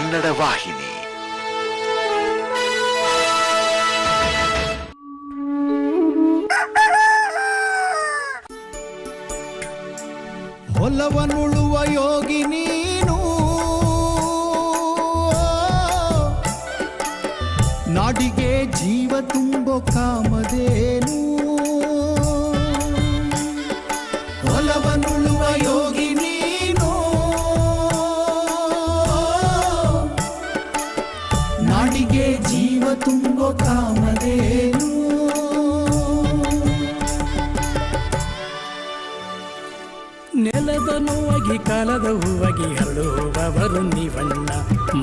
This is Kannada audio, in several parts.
ಕನ್ನಡ ವಾಹಿನಿ. ಹೊಲವನುಳುವ ಯೋಗಿ ನೀನು, ನಾಡಿಗೆ ಜೀವ ತುಂಬೋ ಕಾಮಧೇನು. ಹೊಲವನುಳುವ ಯೋಗಿ ನೀನು, ನಾಡಿಗೆ ಜೀವ ತುಂಬೋ ಕಾಮಧೇನು. ನೆಲದ ನೋವಾಗಿ ಕಾಲದ ಹೂವಾಗಿ ಹರಡುವವರು ನೀವಣ್ಣ,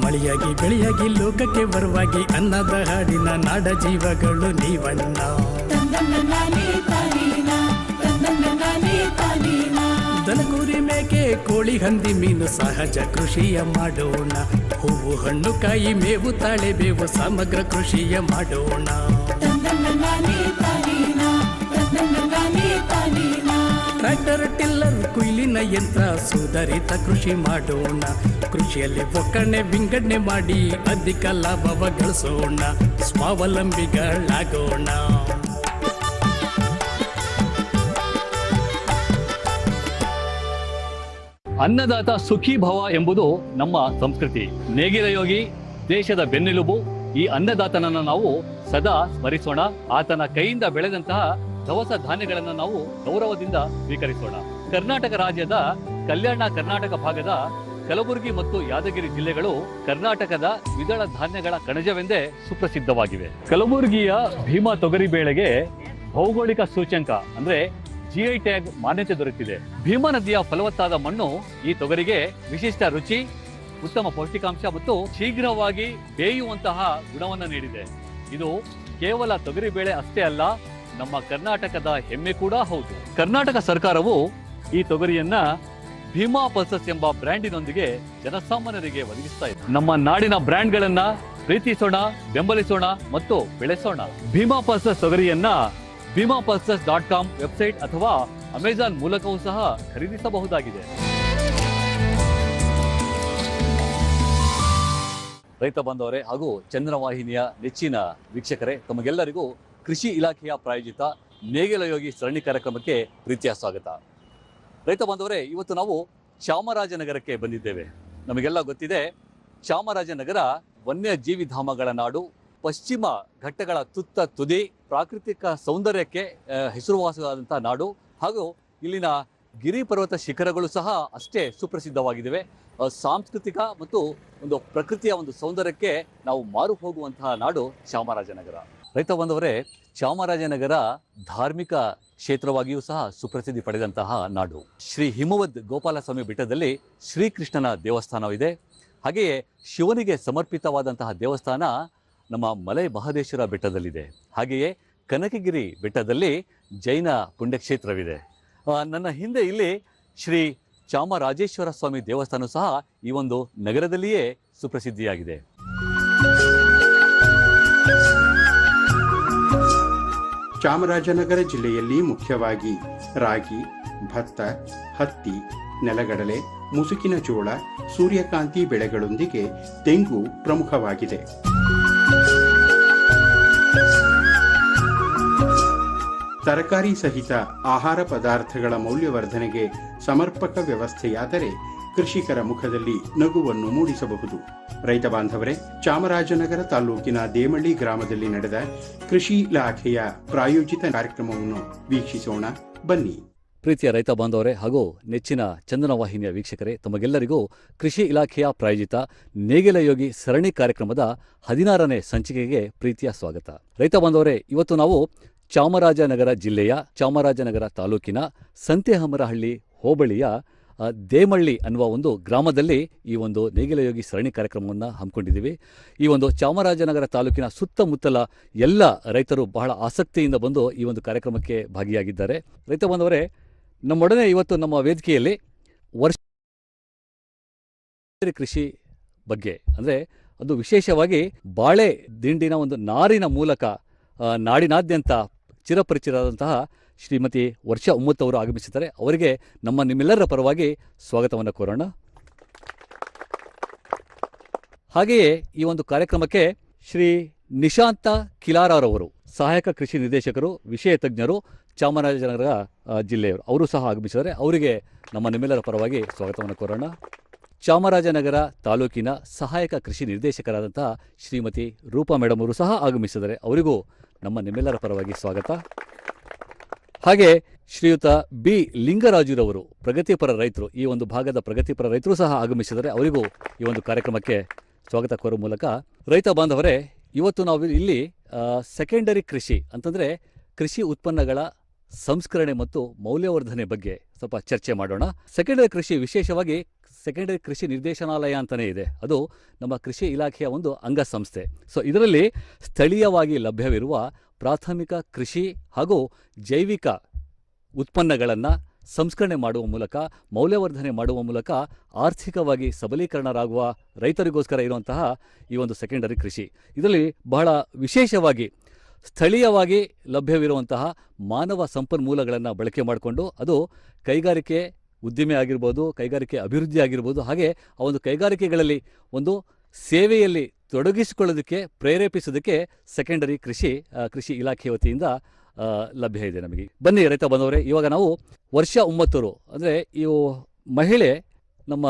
ಮಳೆಯಾಗಿ ಬೆಳೆಯಾಗಿ ಲೋಕಕ್ಕೆ ಬರುವಾಗಿ ಅನ್ನದ ಹಾಡಿನ ನಾಡ ಜೀವಗಳು ನೀವಣ್ಣ. ದನಕುರಿ ಮೇಕೆ ಕೋಳಿ ಹಂದಿ ಮೀನು ಸಹಜ ಕೃಷಿಯ ಮಾಡೋಣ, ಹೂವು ಹಣ್ಣು ಕಾಯಿ ಮೇವು ತಾಳೆ ಬೇವು ಸಮಗ್ರ ಕೃಷಿಯ ಮಾಡೋಣ. ಟ್ರ್ಯಾಕ್ಟರ್ ಟಿಲ್ಲರ್ ಕುಯ್ಲಿನ ಯಂತ್ರ ಸುಧಾರಿತ ಕೃಷಿ ಮಾಡೋಣ, ಕೃಷಿಯಲ್ಲಿ ಒಕ್ಕಣೆ ವಿಂಗಡಣೆ ಮಾಡಿ ಅಧಿಕ ಲಾಭವ ಗಳಿಸೋಣ, ಸ್ವಾವಲಂಬಿಗಳಾಗೋಣ. ಅನ್ನದಾತ ಸುಖೀ ಭವ ಎಂಬುದು ನಮ್ಮ ಸಂಸ್ಕೃತಿ. ನೇಗಿಲ ಯೋಗಿ ದೇಶದ ಬೆನ್ನೆಲುಬು. ಈ ಅನ್ನದಾತನನ್ನು ನಾವು ಸದಾ ಸ್ಮರಿಸೋಣ. ಆತನ ಕೈಯಿಂದ ಬೆಳೆದಂತಹ ದವಸ ಧಾನ್ಯಗಳನ್ನು ನಾವು ಗೌರವದಿಂದ ಸ್ವೀಕರಿಸೋಣ. ಕರ್ನಾಟಕ ರಾಜ್ಯದ ಕಲ್ಯಾಣ ಕರ್ನಾಟಕ ಭಾಗದ ಕಲಬುರಗಿ ಮತ್ತು ಯಾದಗಿರಿ ಜಿಲ್ಲೆಗಳು ಕರ್ನಾಟಕದ ದ್ವಿದಳ ಧಾನ್ಯಗಳ ಕಣಜವೆಂದೇ ಸುಪ್ರಸಿದ್ಧವಾಗಿವೆ. ಕಲಬುರಗಿಯ ಭೀಮಾ ತೊಗರಿ ಬೇಳೆಗೆ ಭೌಗೋಳಿಕ ಸೂಚ್ಯಂಕ ಅಂದ್ರೆ GI ಟ್ಯಾಗ್ ಮಾನ್ಯತೆ ದೊರೆತಿದೆ. ಭೀಮಾ ನದಿಯ ಫಲವತ್ತಾದ ಮಣ್ಣು ಈ ತೊಗರಿಗೆ ವಿಶಿಷ್ಟ ರುಚಿ, ಉತ್ತಮ ಪೌಷ್ಟಿಕಾಂಶ ಮತ್ತು ಶೀಘ್ರವಾಗಿ ಬೇಯುವಂತಹ ಗುಣವನ್ನು ನೀಡಿದೆ. ಇದು ಕೇವಲ ತೊಗರಿ ಬೇಳೆ ಅಷ್ಟೇ ಅಲ್ಲ, ನಮ್ಮ ಕರ್ನಾಟಕದ ಹೆಮ್ಮೆ ಕೂಡ ಹೌದು. ಕರ್ನಾಟಕ ಸರ್ಕಾರವು ಈ ತೊಗರಿಯನ್ನ ಭೀಮಾ ಪಲ್ಸಸ್ ಎಂಬ ಬ್ರ್ಯಾಂಡಿನೊಂದಿಗೆ ಜನಸಾಮಾನ್ಯರಿಗೆ ಒದಗಿಸ್ತಾ ಇದೆ. ನಮ್ಮ ನಾಡಿನ ಬ್ರ್ಯಾಂಡ್ಗಳನ್ನ ಪ್ರೀತಿಸೋಣ, ಬೆಂಬಲಿಸೋಣ ಮತ್ತು ಬೆಳೆಸೋಣ. ಭೀಮಾ ಪಲ್ಸಸ್ ತೊಗರಿಯನ್ನ BhimaPulses.com ವೆಬ್ಸೈಟ್ ಅಥವಾ ಅಮೆಜಾನ್ ಮೂಲಕವೂ ಸಹ ಖರೀದಿಸಬಹುದಾಗಿದೆ. ರೈತ ಬಾಂಧವರೇ ಹಾಗೂ ಚಂದ್ರವಾಹಿನಿಯ ನೆಚ್ಚಿನ ವೀಕ್ಷಕರೇ, ತಮಗೆಲ್ಲರಿಗೂ ಕೃಷಿ ಇಲಾಖೆಯ ಪ್ರಾಯೋಜಿತ ನೇಗಿಲ ಯೋಗಿ ಸರಣಿ ಕಾರ್ಯಕ್ರಮಕ್ಕೆ ಪ್ರೀತಿಯ ಸ್ವಾಗತ. ರೈತ ಬಾಂಧವರೇ, ಇವತ್ತು ನಾವು ಚಾಮರಾಜನಗರಕ್ಕೆ ಬಂದಿದ್ದೇವೆ. ನಮಗೆಲ್ಲ ಗೊತ್ತಿದೆ, ಚಾಮರಾಜನಗರ ವನ್ಯಜೀವಿ ಧಾಮಗಳ ನಾಡು, ಪಶ್ಚಿಮ ಘಟ್ಟಗಳ ತುತ್ತ ತುದಿ, ಪ್ರಾಕೃತಿಕ ಸೌಂದರ್ಯಕ್ಕೆ ಹೆಸರುವಾಸವಾದಂತಹ ನಾಡು ಹಾಗೂ ಇಲ್ಲಿನ ಗಿರಿ ಪರ್ವತ ಶಿಖರಗಳು ಸಹ ಅಷ್ಟೇ ಸುಪ್ರಸಿದ್ಧವಾಗಿದ್ದಾವೆ. ಸಾಂಸ್ಕೃತಿಕ ಮತ್ತು ಒಂದು ಪ್ರಕೃತಿಯ ಒಂದು ಸೌಂದರ್ಯಕ್ಕೆ ನಾವು ಮಾರು ಹೋಗುವಂತಹ ನಾಡು ಚಾಮರಾಜನಗರ. ರೈತ ಬಂದವರೇ, ಚಾಮರಾಜನಗರ ಧಾರ್ಮಿಕ ಕ್ಷೇತ್ರವಾಗಿಯೂ ಸಹ ಸುಪ್ರಸಿದ್ಧಿ ಪಡೆದಂತಹ ನಾಡು. ಶ್ರೀ ಹಿಮವದ್ ಗೋಪಾಲಸ್ವಾಮಿ ಬೆಟ್ಟದಲ್ಲಿ ಶ್ರೀಕೃಷ್ಣನ ದೇವಸ್ಥಾನವಿದೆ. ಹಾಗೆಯೇ ಶಿವನಿಗೆ ಸಮರ್ಪಿತವಾದಂತಹ ದೇವಸ್ಥಾನ ನಮ್ಮ ಮಲೈ ಮಹದೇಶ್ವರ ಬೆಟ್ಟದಲ್ಲಿದೆ. ಹಾಗೆಯೇ ಕನಕಗಿರಿ ಬೆಟ್ಟದಲ್ಲಿ ಜೈನ ಪುಣ್ಯಕ್ಷೇತ್ರವಿದೆ. ನನ್ನ ಹಿಂದೆ ಇಲ್ಲಿ ಶ್ರೀ ಚಾಮರಾಜೇಶ್ವರ ಸ್ವಾಮಿ ದೇವಸ್ಥಾನ ಸಹ ಈ ಒಂದು ನಗರದಲ್ಲಿಯೇ ಸುಪ್ರಸಿದ್ಧಿಯಾಗಿದೆ. ಚಾಮರಾಜನಗರ ಜಿಲ್ಲೆಯಲ್ಲಿ ಮುಖ್ಯವಾಗಿ ರಾಗಿ, ಭತ್ತ, ಹತ್ತಿ, ನೆಲಗಡಲೆ, ಮುಸುಕಿನ ಜೋಳ, ಸೂರ್ಯಕಾಂತಿ ಬೆಳೆಗಳೊಂದಿಗೆ ತೆಂಗು ಪ್ರಮುಖವಾಗಿದೆ. ತರಕಾರಿ ಸಹಿತ ಆಹಾರ ಪದಾರ್ಥಗಳ ಮೌಲ್ಯವರ್ಧನೆಗೆ ಸಮರ್ಪಕ ವ್ಯವಸ್ಥೆಯಾದರೆ ಕೃಷಿಕರ ಮುಖದಲ್ಲಿ ನಗುವನ್ನು ಮೂಡಿಸಬಹುದು. ರೈತ ಬಾಂಧವರೇ, ಚಾಮರಾಜನಗರ ತಾಲೂಕಿನ ದೇಮಳ್ಳಿ ಗ್ರಾಮದಲ್ಲಿ ನಡೆದ ಕೃಷಿ ಇಲಾಖೆಯ ಪ್ರಾಯೋಜಿತ ಕಾರ್ಯಕ್ರಮವನ್ನು ವೀಕ್ಷಿಸೋಣ ಬನ್ನಿ. ಪ್ರೀತಿಯ ರೈತ ಬಾಂಧವರೇ ಹಾಗೂ ನೆಚ್ಚಿನ ಚಂದನ ವಾಹಿನಿಯ ವೀಕ್ಷಕರೇ, ತಮಗೆಲ್ಲರಿಗೂ ಕೃಷಿ ಇಲಾಖೆಯ ಪ್ರಾಯೋಜಿತ ನೇಗಿಲ ಯೋಗಿ ಸರಣಿ ಕಾರ್ಯಕ್ರಮದ 16ನೇ ಸಂಚಿಕೆಗೆ ಪ್ರೀತಿಯ ಸ್ವಾಗತ. ರೈತ ಬಾಂಧವರೇ, ಇವತ್ತು ನಾವು ಚಾಮರಾಜನಗರ ಜಿಲ್ಲೆಯ ಚಾಮರಾಜನಗರ ತಾಲೂಕಿನ ಸಂತೆಹಮರಹಳ್ಳಿ ಹೋಬಳಿಯ ದೇಮಳ್ಳಿ ಅನ್ನುವ ಒಂದು ಗ್ರಾಮದಲ್ಲಿ ಈ ಒಂದು ನೇಗಿಲ ಯೋಗಿ ಸರಣಿ ಕಾರ್ಯಕ್ರಮವನ್ನು ಹಮ್ಮಿಕೊಂಡಿದ್ದೀವಿ. ಈ ಒಂದು ಚಾಮರಾಜನಗರ ತಾಲೂಕಿನ ಸುತ್ತಮುತ್ತಲ ಎಲ್ಲ ರೈತರು ಬಹಳ ಆಸಕ್ತಿಯಿಂದ ಬಂದು ಈ ಒಂದು ಕಾರ್ಯಕ್ರಮಕ್ಕೆ ಭಾಗಿಯಾಗಿದ್ದಾರೆ. ರೈತ ಬಾಂಧವರೇ, ನಮ್ಮೊಡನೆ ಇವತ್ತು ನಮ್ಮ ವೇದಿಕೆಯಲ್ಲಿ ವರ್ಷ ಕೃಷಿ ಬಗ್ಗೆ ಅಂದರೆ ಅದು ವಿಶೇಷವಾಗಿ ಬಾಳೆ ದಿಂಡಿನ ಒಂದು ನಾರಿನ ಮೂಲಕ ನಾಡಿನಾದ್ಯಂತ ಚಿರಪರಿಚಿತರಾದಂತಹ ಶ್ರೀಮತಿ ವರ್ಷಾ ಉಮ್ಮತ್ ಅವರು ಆಗಮಿಸಿದ್ದಾರೆ. ಅವರಿಗೆ ನಿಮ್ಮೆಲ್ಲರ ಪರವಾಗಿ ಸ್ವಾಗತವನ್ನು ಕೋರೋಣ. ಹಾಗೆಯೇ ಈ ಒಂದು ಕಾರ್ಯಕ್ರಮಕ್ಕೆ ಶ್ರೀ ನಿಶಾಂತ ಕಿಲಾರರವರು ಸಹಾಯಕ ಕೃಷಿ ನಿರ್ದೇಶಕರು, ವಿಷಯ ತಜ್ಞರು, ಚಾಮರಾಜನಗರ ಜಿಲ್ಲೆಯವರು, ಅವರು ಸಹ ಆಗಮಿಸಿದ್ದಾರೆ. ಅವರಿಗೆ ನಮ್ಮ ನಿಮ್ಮೆಲ್ಲರ ಪರವಾಗಿ ಸ್ವಾಗತವನ್ನು ಕೋರೋಣ. ಚಾಮರಾಜನಗರ ತಾಲೂಕಿನ ಸಹಾಯಕ ಕೃಷಿ ನಿರ್ದೇಶಕರಾದಂತಹ ಶ್ರೀಮತಿ ರೂಪಾ ಮೇಡಮ್ ಅವರು ಸಹ ಆಗಮಿಸಿದ್ದಾರೆ. ಅವರಿಗೂ ನಮ್ಮ ನಿಮ್ಮೆಲ್ಲರ ಪರವಾಗಿ ಸ್ವಾಗತ. ಹಾಗೆ ಶ್ರೀಯುತ ಬಿ ಲಿಂಗರಾಜುರವರು ಪ್ರಗತಿಪರ ರೈತರು, ಈ ಒಂದು ಭಾಗದ ಪ್ರಗತಿಪರ ರೈತರು ಸಹ ಆಗಮಿಸಿದ್ದಾರೆ. ಅವರಿಗೂ ಈ ಒಂದು ಕಾರ್ಯಕ್ರಮಕ್ಕೆ ಸ್ವಾಗತ ಕೋರುವ ಮೂಲಕ, ರೈತ ಬಾಂಧವರೇ, ಇವತ್ತು ನಾವು ಇಲ್ಲಿ ಸೆಕೆಂಡರಿ ಕೃಷಿ ಅಂತಂದರೆ ಕೃಷಿ ಉತ್ಪನ್ನಗಳ ಸಂಸ್ಕರಣೆ ಮತ್ತು ಮೌಲ್ಯವರ್ಧನೆ ಬಗ್ಗೆ ಸ್ವಲ್ಪ ಚರ್ಚೆ ಮಾಡೋಣ. ಸೆಕೆಂಡರಿ ಕೃಷಿ, ವಿಶೇಷವಾಗಿ ಸೆಕೆಂಡರಿ ಕೃಷಿ ನಿರ್ದೇಶನಾಲಯ ಅಂತಲೇ ಇದೆ. ಅದು ನಮ್ಮ ಕೃಷಿ ಇಲಾಖೆಯ ಒಂದು ಅಂಗಸಂಸ್ಥೆ. ಸೊ ಇದರಲ್ಲಿ ಸ್ಥಳೀಯವಾಗಿ ಲಭ್ಯವಿರುವ ಪ್ರಾಥಮಿಕ ಕೃಷಿ ಹಾಗೂ ಜೈವಿಕ ಉತ್ಪನ್ನಗಳನ್ನು ಸಂಸ್ಕರಣೆ ಮಾಡುವ ಮೂಲಕ, ಮೌಲ್ಯವರ್ಧನೆ ಮಾಡುವ ಮೂಲಕ ಆರ್ಥಿಕವಾಗಿ ಸಬಲೀಕರಣರಾಗುವ ರೈತರಿಗೋಸ್ಕರ ಇರುವಂತಹ ಈ ಒಂದು ಸೆಕೆಂಡರಿ ಕೃಷಿ, ಇದರಲ್ಲಿ ಬಹಳ ವಿಶೇಷವಾಗಿ ಸ್ಥಳೀಯವಾಗಿ ಲಭ್ಯವಿರುವಂತಹ ಮಾನವ ಸಂಪನ್ಮೂಲಗಳನ್ನು ಬಳಕೆ ಮಾಡಿಕೊಂಡು, ಅದು ಕೈಗಾರಿಕೆ ಉದ್ದಿಮೆ ಆಗಿರ್ಬೋದು, ಕೈಗಾರಿಕೆ ಅಭಿವೃದ್ಧಿ ಆಗಿರ್ಬೋದು, ಹಾಗೆ ಆ ಒಂದು ಕೈಗಾರಿಕೆಗಳಲ್ಲಿ ಒಂದು ಸೇವೆಯಲ್ಲಿ ತೊಡಗಿಸಿಕೊಳ್ಳೋದಕ್ಕೆ ಪ್ರೇರೇಪಿಸೋದಕ್ಕೆ ಸೆಕೆಂಡರಿ ಕೃಷಿ ಇಲಾಖೆ ವತಿಯಿಂದ ಲಭ್ಯ ಇದೆ ನಮಗೆ. ಬನ್ನಿ ರೈತ ಬಂದವರೇ, ಇವಾಗ ನಾವು ವರ್ಷ 9 ಅಂದರೆ ಈ ಮಹಿಳೆ ನಮ್ಮ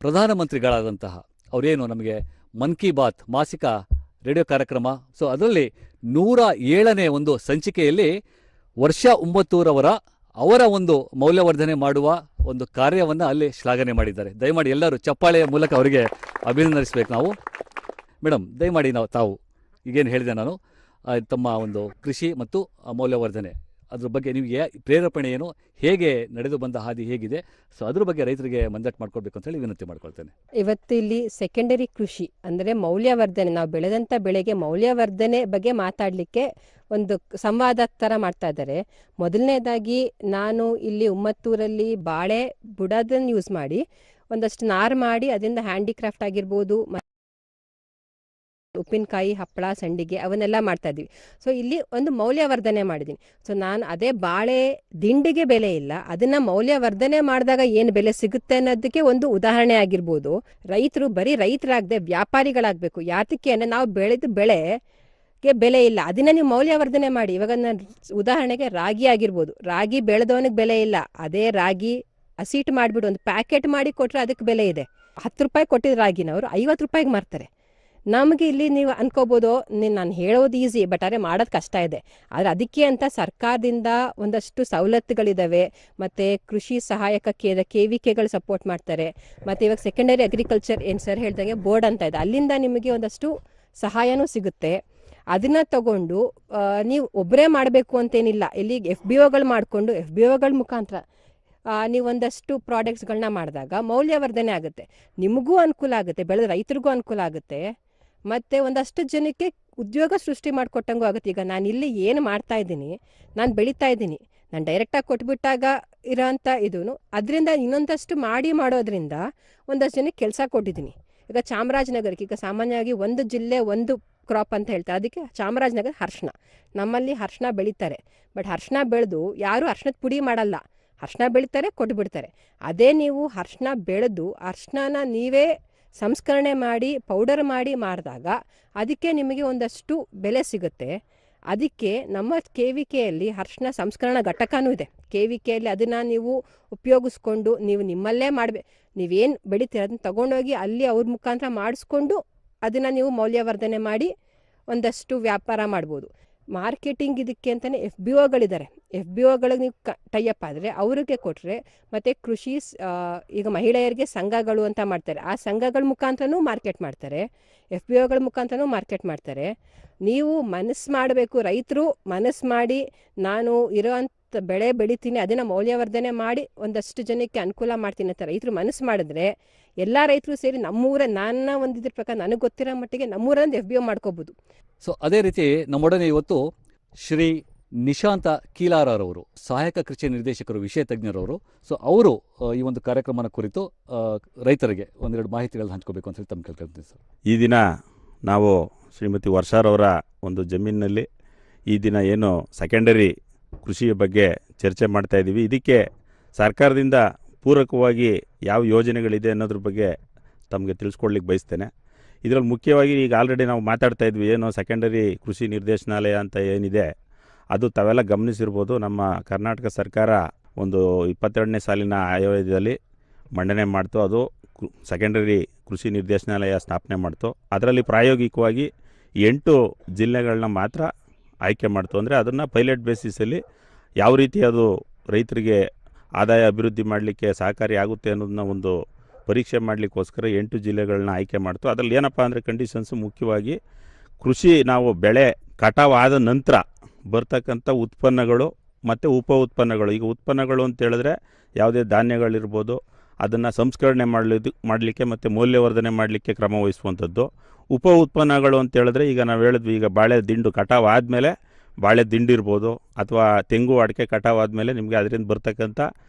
ಪ್ರಧಾನಮಂತ್ರಿಗಳಾದಂತಹ ಅವರೇನು ನಮಗೆ ಮನ್ ಕಿ ಬಾತ್ ಮಾಸಿಕ ರೇಡಿಯೋ ಕಾರ್ಯಕ್ರಮ, ಸೊ ಅದರಲ್ಲಿ 107ನೇ ಒಂದು ಸಂಚಿಕೆಯಲ್ಲಿ ವರ್ಷ 9 ಅವರ ಒಂದು ಮೌಲ್ಯವರ್ಧನೆ ಮಾಡುವ ಒಂದು ಕಾರ್ಯವನ್ನು ಅಲ್ಲಿ ಶ್ಲಾಘನೆ ಮಾಡಿದ್ದಾರೆ. ದಯಮಾಡಿ ಎಲ್ಲರೂ ಚಪ್ಪಾಳೆಯ ಮೂಲಕ ಅವರಿಗೆ ಅಭಿನಂದಿಸಬೇಕು ನಾವು. ಮೇಡಮ್, ದಯಮಾಡಿ ತಾವು ಈಗೇನು ಹೇಳಿದೆ ನಾನು, ತಮ್ಮ ಒಂದು ಕೃಷಿ ಮತ್ತು ಮೌಲ್ಯವರ್ಧನೆ ಅದ್ರ ಬಗ್ಗೆ ನಿಮಗೆ ಪ್ರೇರೇಪಣೆ ಏನು, ಹೇಗೆ ನಡೆದು ಬಂದ ಹಾದಿ ಹೇಗಿದೆ, ಸೊ ಅದ್ರ ಬಗ್ಗೆ ರೈತರಿಗೆ ಮಂದಟ್ಟು ಮಾಡ್ಕೊಳ್ಬೇಕು ಅಂತ ಹೇಳಿ ವಿನಂತಿ ಮಾಡ್ಕೊಳ್ತೇನೆ. ಇವತ್ತು ಇಲ್ಲಿ ಸೆಕೆಂಡರಿ ಕೃಷಿ ಅಂದರೆ ಮೌಲ್ಯವರ್ಧನೆ, ನಾವು ಬೆಳೆದಂಥ ಬೆಳೆಗೆ ಮೌಲ್ಯವರ್ಧನೆ ಬಗ್ಗೆ ಮಾತಾಡಲಿಕ್ಕೆ ಒಂದು ಸಂವಾದ ಥರ ಮಾಡ್ತಾ ಇದ್ದಾರೆ. ಮೊದಲನೇದಾಗಿ ನಾನು ಇಲ್ಲಿ ಉಮ್ಮತ್ತೂರಲ್ಲಿ ಬಾಳೆ ಬುಡದನ್ನು ಯೂಸ್ ಮಾಡಿ ಒಂದಷ್ಟು ನಾರು ಮಾಡಿ ಅದರಿಂದ ಹ್ಯಾಂಡಿಕ್ರಾಫ್ಟ್ ಆಗಿರ್ಬೋದು, ಉಪ್ಪಿನಕಾಯಿ, ಹಪ್ಪಳ, ಸಂಡಿಗೆ ಅವನ್ನೆಲ್ಲ ಮಾಡ್ತಾ ಇದ್ದೀವಿ. ಸೊ ಇಲ್ಲಿ ಒಂದು ಮೌಲ್ಯವರ್ಧನೆ ಮಾಡಿದ್ದೀನಿ. ಸೊ ನಾನು ಅದೇ ಬಾಳೆ ದಿಂಡಿಗೆ ಬೆಲೆ ಇಲ್ಲ, ಅದನ್ನು ಮೌಲ್ಯವರ್ಧನೆ ಮಾಡಿದಾಗ ಏನು ಬೆಲೆ ಸಿಗುತ್ತೆ ಅನ್ನೋದಕ್ಕೆ ಒಂದು ಉದಾಹರಣೆ ಆಗಿರ್ಬೋದು. ರೈತರು ಬರೀ ರೈತರಾಗದೆ ವ್ಯಾಪಾರಿಗಳಾಗಬೇಕು. ಯಾತಕ್ಕೆ ಅಂದರೆ ನಾವು ಬೆಳೆದ ಬೆಳೆಗೆ ಬೆಲೆ ಇಲ್ಲ, ಅದನ್ನು ನೀವು ಮೌಲ್ಯವರ್ಧನೆ ಮಾಡಿ. ಇವಾಗ ನಾನು ಉದಾಹರಣೆಗೆ ರಾಗಿ ಆಗಿರ್ಬೋದು, ರಾಗಿ ಬೆಳೆದವನಿಗೆ ಬೆಲೆ ಇಲ್ಲ, ಅದೇ ರಾಗಿ ಹಸಿಟ್ಟು ಮಾಡಿಬಿಟ್ಟು ಒಂದು ಪ್ಯಾಕೆಟ್ ಮಾಡಿ ಕೊಟ್ಟರೆ ಅದಕ್ಕೆ ಬೆಲೆ ಇದೆ. 10 ರೂಪಾಯಿ ಕೊಟ್ಟಿದ್ದ ರಾಗಿನವರು 50 ರೂಪಾಯಿಗೆ ಮಾರ್ತಾರೆ. ನಮಗೆ ಇಲ್ಲಿ ನೀವು ಅನ್ಕೋಬೋದು ನಾನು ಹೇಳೋದು ಈಸಿ, ಬಟ್ ಆದರೆ ಮಾಡೋದು ಕಷ್ಟ ಇದೆ. ಆದರೆ ಅದಕ್ಕೆ ಅಂತ ಸರ್ಕಾರದಿಂದ ಒಂದಷ್ಟು ಸವಲತ್ತುಗಳಿದ್ದಾವೆ. ಮತ್ತು ಕೃಷಿ ಸಹಾಯಕ KVKಗಳು ಸಪೋರ್ಟ್ ಮಾಡ್ತಾರೆ. ಮತ್ತು ಇವಾಗ ಸೆಕೆಂಡರಿ ಅಗ್ರಿಕಲ್ಚರ್ ಏನು ಸರ್ ಹೇಳ್ದಂಗೆ ಬೋರ್ಡ್ ಅಂತ ಇದೆ, ಅಲ್ಲಿಂದ ನಿಮಗೆ ಒಂದಷ್ಟು ಸಹಾಯನೂ ಸಿಗುತ್ತೆ. ಅದನ್ನು ತಗೊಂಡು ನೀವು ಒಬ್ಬರೇ ಮಾಡಬೇಕು ಅಂತೇನಿಲ್ಲ. ಇಲ್ಲಿ FBOಗಳು ಮಾಡಿಕೊಂಡು FBOಗಳ ಮುಖಾಂತರ ನೀವು ಒಂದಷ್ಟು ಪ್ರಾಡಕ್ಟ್ಸ್ಗಳನ್ನ ಮಾಡಿದಾಗ ಮೌಲ್ಯವರ್ಧನೆ ಆಗುತ್ತೆ, ನಿಮಗೂ ಅನುಕೂಲ ಆಗುತ್ತೆ, ಬೆಳೆದ ರೈತರಿಗೂ ಅನುಕೂಲ ಆಗುತ್ತೆ, ಮತ್ತು ಒಂದಷ್ಟು ಜನಕ್ಕೆ ಉದ್ಯೋಗ ಸೃಷ್ಟಿ ಮಾಡಿಕೊಟ್ಟಂಗೂ ಆಗುತ್ತೆ. ಈಗ ನಾನು ಇಲ್ಲಿ ಏನು ಮಾಡ್ತಾ ಇದ್ದೀನಿ, ನಾನು ಬೆಳೀತಾ ಇದ್ದೀನಿ, ನಾನು ಡೈರೆಕ್ಟಾಗಿ ಕೊಟ್ಬಿಟ್ಟಾಗ ಇರೋಂಥ ಇದೂ ಅದರಿಂದ ಇನ್ನೊಂದಷ್ಟು ಮಾಡೋದ್ರಿಂದ ಒಂದಷ್ಟು ಜನಕ್ಕೆ ಕೆಲಸ ಕೊಟ್ಟಿದ್ದೀನಿ. ಈಗ ಚಾಮರಾಜನಗರಕ್ಕೆ ಈಗ ಸಾಮಾನ್ಯವಾಗಿ ಒಂದು ಜಿಲ್ಲೆ ಒಂದು ಕ್ರಾಪ್ ಅಂತ ಹೇಳ್ತಾರೆ, ಅದಕ್ಕೆ ಚಾಮರಾಜನಗರ ಅರ್ಶಿನ, ನಮ್ಮಲ್ಲಿ ಅರ್ಶಿನ ಬೆಳೀತಾರೆ. ಬಟ್ ಅರ್ಶಿನ ಬೆಳೆದು ಯಾರೂ ಅರ್ಶಿನದ ಪುಡಿ ಮಾಡಲ್ಲ, ಅರ್ಶಿನ ಬೆಳೀತಾರೆ, ಕೊಟ್ಬಿಡ್ತಾರೆ. ಅದೇ ನೀವು ಅರ್ಶಿನ ಬೆಳೆದು ಅರ್ಶಿನ ನೀವೇ ಸಂಸ್ಕರಣೆ ಮಾಡಿ ಪೌಡರ್ ಮಾಡಿ ಮಾಡಿದಾಗ ಅದಕ್ಕೆ ನಿಮಗೆ ಒಂದಷ್ಟು ಬೆಲೆ ಸಿಗುತ್ತೆ. ಅದಕ್ಕೆ ನಮ್ಮ KVKಯಲ್ಲಿ ಅರ್ಶಿನ ಸಂಸ್ಕರಣಾ ಘಟಕನೂ ಇದೆ. KVKಯಲ್ಲಿ ಅದನ್ನು ನೀವು ಉಪಯೋಗಿಸ್ಕೊಂಡು ನೀವು ನಿಮ್ಮಲ್ಲೇ ನೀವೇನು ಬೆಳಿತೀರ ಅದನ್ನು ತೊಗೊಂಡೋಗಿ ಅಲ್ಲಿ ಅವ್ರ ಮುಖಾಂತರ ಮಾಡಿಸ್ಕೊಂಡು ಅದನ್ನು ನೀವು ಮೌಲ್ಯವರ್ಧನೆ ಮಾಡಿ ಒಂದಷ್ಟು ವ್ಯಾಪಾರ ಮಾಡ್ಬೋದು. ಮಾರ್ಕೆಟಿಂಗ್ ಇದಕ್ಕೆ ಅಂತಲೇ FBOಗಳಿದ್ದಾರೆ. FBOಗಳಿಗೆ ನೀವು ಟೈಅಪ್ ಆದರೆ ಅವರಿಗೆ ಕೊಟ್ಟರೆ, ಮತ್ತು ಕೃಷಿ ಈಗ ಮಹಿಳೆಯರಿಗೆ ಸಂಘಗಳು ಅಂತ ಮಾಡ್ತಾರೆ, ಆ ಸಂಘಗಳ ಮುಖಾಂತರನೂ ಮಾರ್ಕೆಟ್ ಮಾಡ್ತಾರೆ, FBOಗಳ ಮುಖಾಂತರನೂ ಮಾರ್ಕೆಟ್ ಮಾಡ್ತಾರೆ. ನೀವು ಮನಸ್ಸು ಮಾಡಬೇಕು, ರೈತರು ಮನಸ್ಸು ಮಾಡಿ ನಾನು ಇರೋವಂಥ ಬೆಳೆ ಬೆಳಿತೀನಿ, ಅದನ್ನು ಮೌಲ್ಯವರ್ಧನೆ ಮಾಡಿ ಒಂದಷ್ಟು ಜನಕ್ಕೆ ಅನುಕೂಲ ಮಾಡ್ತೀನಿ ಅಂತ ರೈತರು ಮನಸ್ಸು ಮಾಡಿದ್ರೆ ಎಲ್ಲ ರೈತರು ಸೇರಿ ನಮ್ಮೂರ ನನ್ನ ಒಂದಿದ್ರ ಪ್ರಕಾರ ನನಗೆ ಗೊತ್ತಿರೋ ಮಟ್ಟಿಗೆ ನಮ್ಮೂರಲ್ಲಿ FBO ಮಾಡ್ಕೋಬೋದು. ಸೊ ಅದೇ ರೀತಿ ನಮ್ಮೊಡನೆ ಇವತ್ತು ಶ್ರೀ ನಿಶಾಂತ ಕಿಲಾರರವರು ಸಹಾಯಕ ಕೃಷಿ ನಿರ್ದೇಶಕರು, ವಿಷಯ ತಜ್ಞರವರು. ಸೊ ಅವರು ಈ ಒಂದು ಕಾರ್ಯಕ್ರಮನ ಕುರಿತು ರೈತರಿಗೆ ಒಂದೆರಡು ಮಾಹಿತಿಗಳನ್ನ ಹಂಚ್ಕೋಬೇಕು ಅಂತ ಹೇಳಿ ತಮ್ಮ ಕೇಳ್ಕೊಳ್ತೀನಿ ಸರ್. ಈ ದಿನ ನಾವು ಶ್ರೀಮತಿ ವರ್ಷಾರವರ ಒಂದು ಜಮೀನಿನಲ್ಲಿ ಈ ದಿನ ಏನು ಸೆಕೆಂಡರಿ ಕೃಷಿಯ ಬಗ್ಗೆ ಚರ್ಚೆ ಮಾಡ್ತಾ ಇದ್ದೀವಿ. ಇದಕ್ಕೆ ಸರ್ಕಾರದಿಂದ ಪೂರಕವಾಗಿ ಯಾವ ಯೋಜನೆಗಳಿದೆ ಅನ್ನೋದ್ರ ಬಗ್ಗೆ ತಮಗೆ ತಿಳಿಸ್ಕೊಡ್ಲಿಕ್ಕೆ ಬಯಸ್ತೇನೆ. ಇದರಲ್ಲಿ ಮುಖ್ಯವಾಗಿ ಈಗ ಆಲ್ರೆಡಿ ನಾವು ಮಾತಾಡ್ತಾ ಇದ್ವಿ, ಏನು ಸೆಕೆಂಡರಿ ಕೃಷಿ ನಿರ್ದೇಶನಾಲಯ ಅಂತ ಏನಿದೆ ಅದು ತಾವೆಲ್ಲ ಗಮನಿಸಿರ್ಬೋದು. ನಮ್ಮ ಕರ್ನಾಟಕ ಸರ್ಕಾರ ಒಂದು 22ನೇ ಸಾಲಿನ ಆಯವ್ಯಯದಲ್ಲಿ ಮಂಡನೆ ಮಾಡ್ತು. ಅದು ಸೆಕೆಂಡರಿ ಕೃಷಿ ನಿರ್ದೇಶನಾಲಯ ಸ್ಥಾಪನೆ ಮಾಡ್ತು. ಅದರಲ್ಲಿ ಪ್ರಾಯೋಗಿಕವಾಗಿ 8 ಜಿಲ್ಲೆಗಳನ್ನ ಮಾತ್ರ ಆಯ್ಕೆ ಮಾಡ್ತು. ಅಂದರೆ ಅದನ್ನು ಪೈಲಟ್ ಬೇಸಿಸಲ್ಲಿ ಯಾವ ರೀತಿ ಅದು ರೈತರಿಗೆ ಆದಾಯ ಅಭಿವೃದ್ಧಿ ಮಾಡಲಿಕ್ಕೆ ಸಹಕಾರಿ ಆಗುತ್ತೆ ಅನ್ನೋದನ್ನ ಒಂದು ಪರೀಕ್ಷೆ ಮಾಡಲಿಕ್ಕೋಸ್ಕರ 8 ಜಿಲ್ಲೆಗಳನ್ನ ಆಯ್ಕೆ ಮಾಡ್ತು. ಅದರಲ್ಲಿ ಏನಪ್ಪ ಅಂದರೆ ಕಂಡೀಷನ್ಸು ಮುಖ್ಯವಾಗಿ ಕೃಷಿ ನಾವು ಬೆಳೆ ಕಟಾವು ಆದ ನಂತರ ಬರ್ತಕ್ಕಂಥ ಉತ್ಪನ್ನಗಳು ಮತ್ತು ಉಪ ಉತ್ಪನ್ನಗಳು. ಈಗ ಉತ್ಪನ್ನಗಳು ಅಂತ ಹೇಳಿದ್ರೆ ಯಾವುದೇ ಧಾನ್ಯಗಳಿರ್ಬೋದು, ಅದನ್ನು ಸಂಸ್ಕರಣೆ ಮಾಡಲಿಕ್ಕೆ ಮತ್ತು ಮೌಲ್ಯವರ್ಧನೆ ಮಾಡಲಿಕ್ಕೆ ಕ್ರಮ ವಹಿಸುವಂಥದ್ದು. ಉಪ ಉತ್ಪನ್ನಗಳು ಅಂತ ಹೇಳಿದ್ರೆ ಈಗ ನಾವು ಹೇಳಿದ್ವಿ, ಈಗ ಬಾಳೆ ದಿಂಡು ಕಟಾವು ಆದಮೇಲೆ ಬಾಳೆ ದಿಂಡು ಇರ್ಬೋದು, ಅಥವಾ ತೆಂಗು ಅಡಿಕೆ ಕಟಾವು ಆದಮೇಲೆ ನಿಮಗೆ ಅದರಿಂದ ಬರ್ತಕ್ಕಂಥ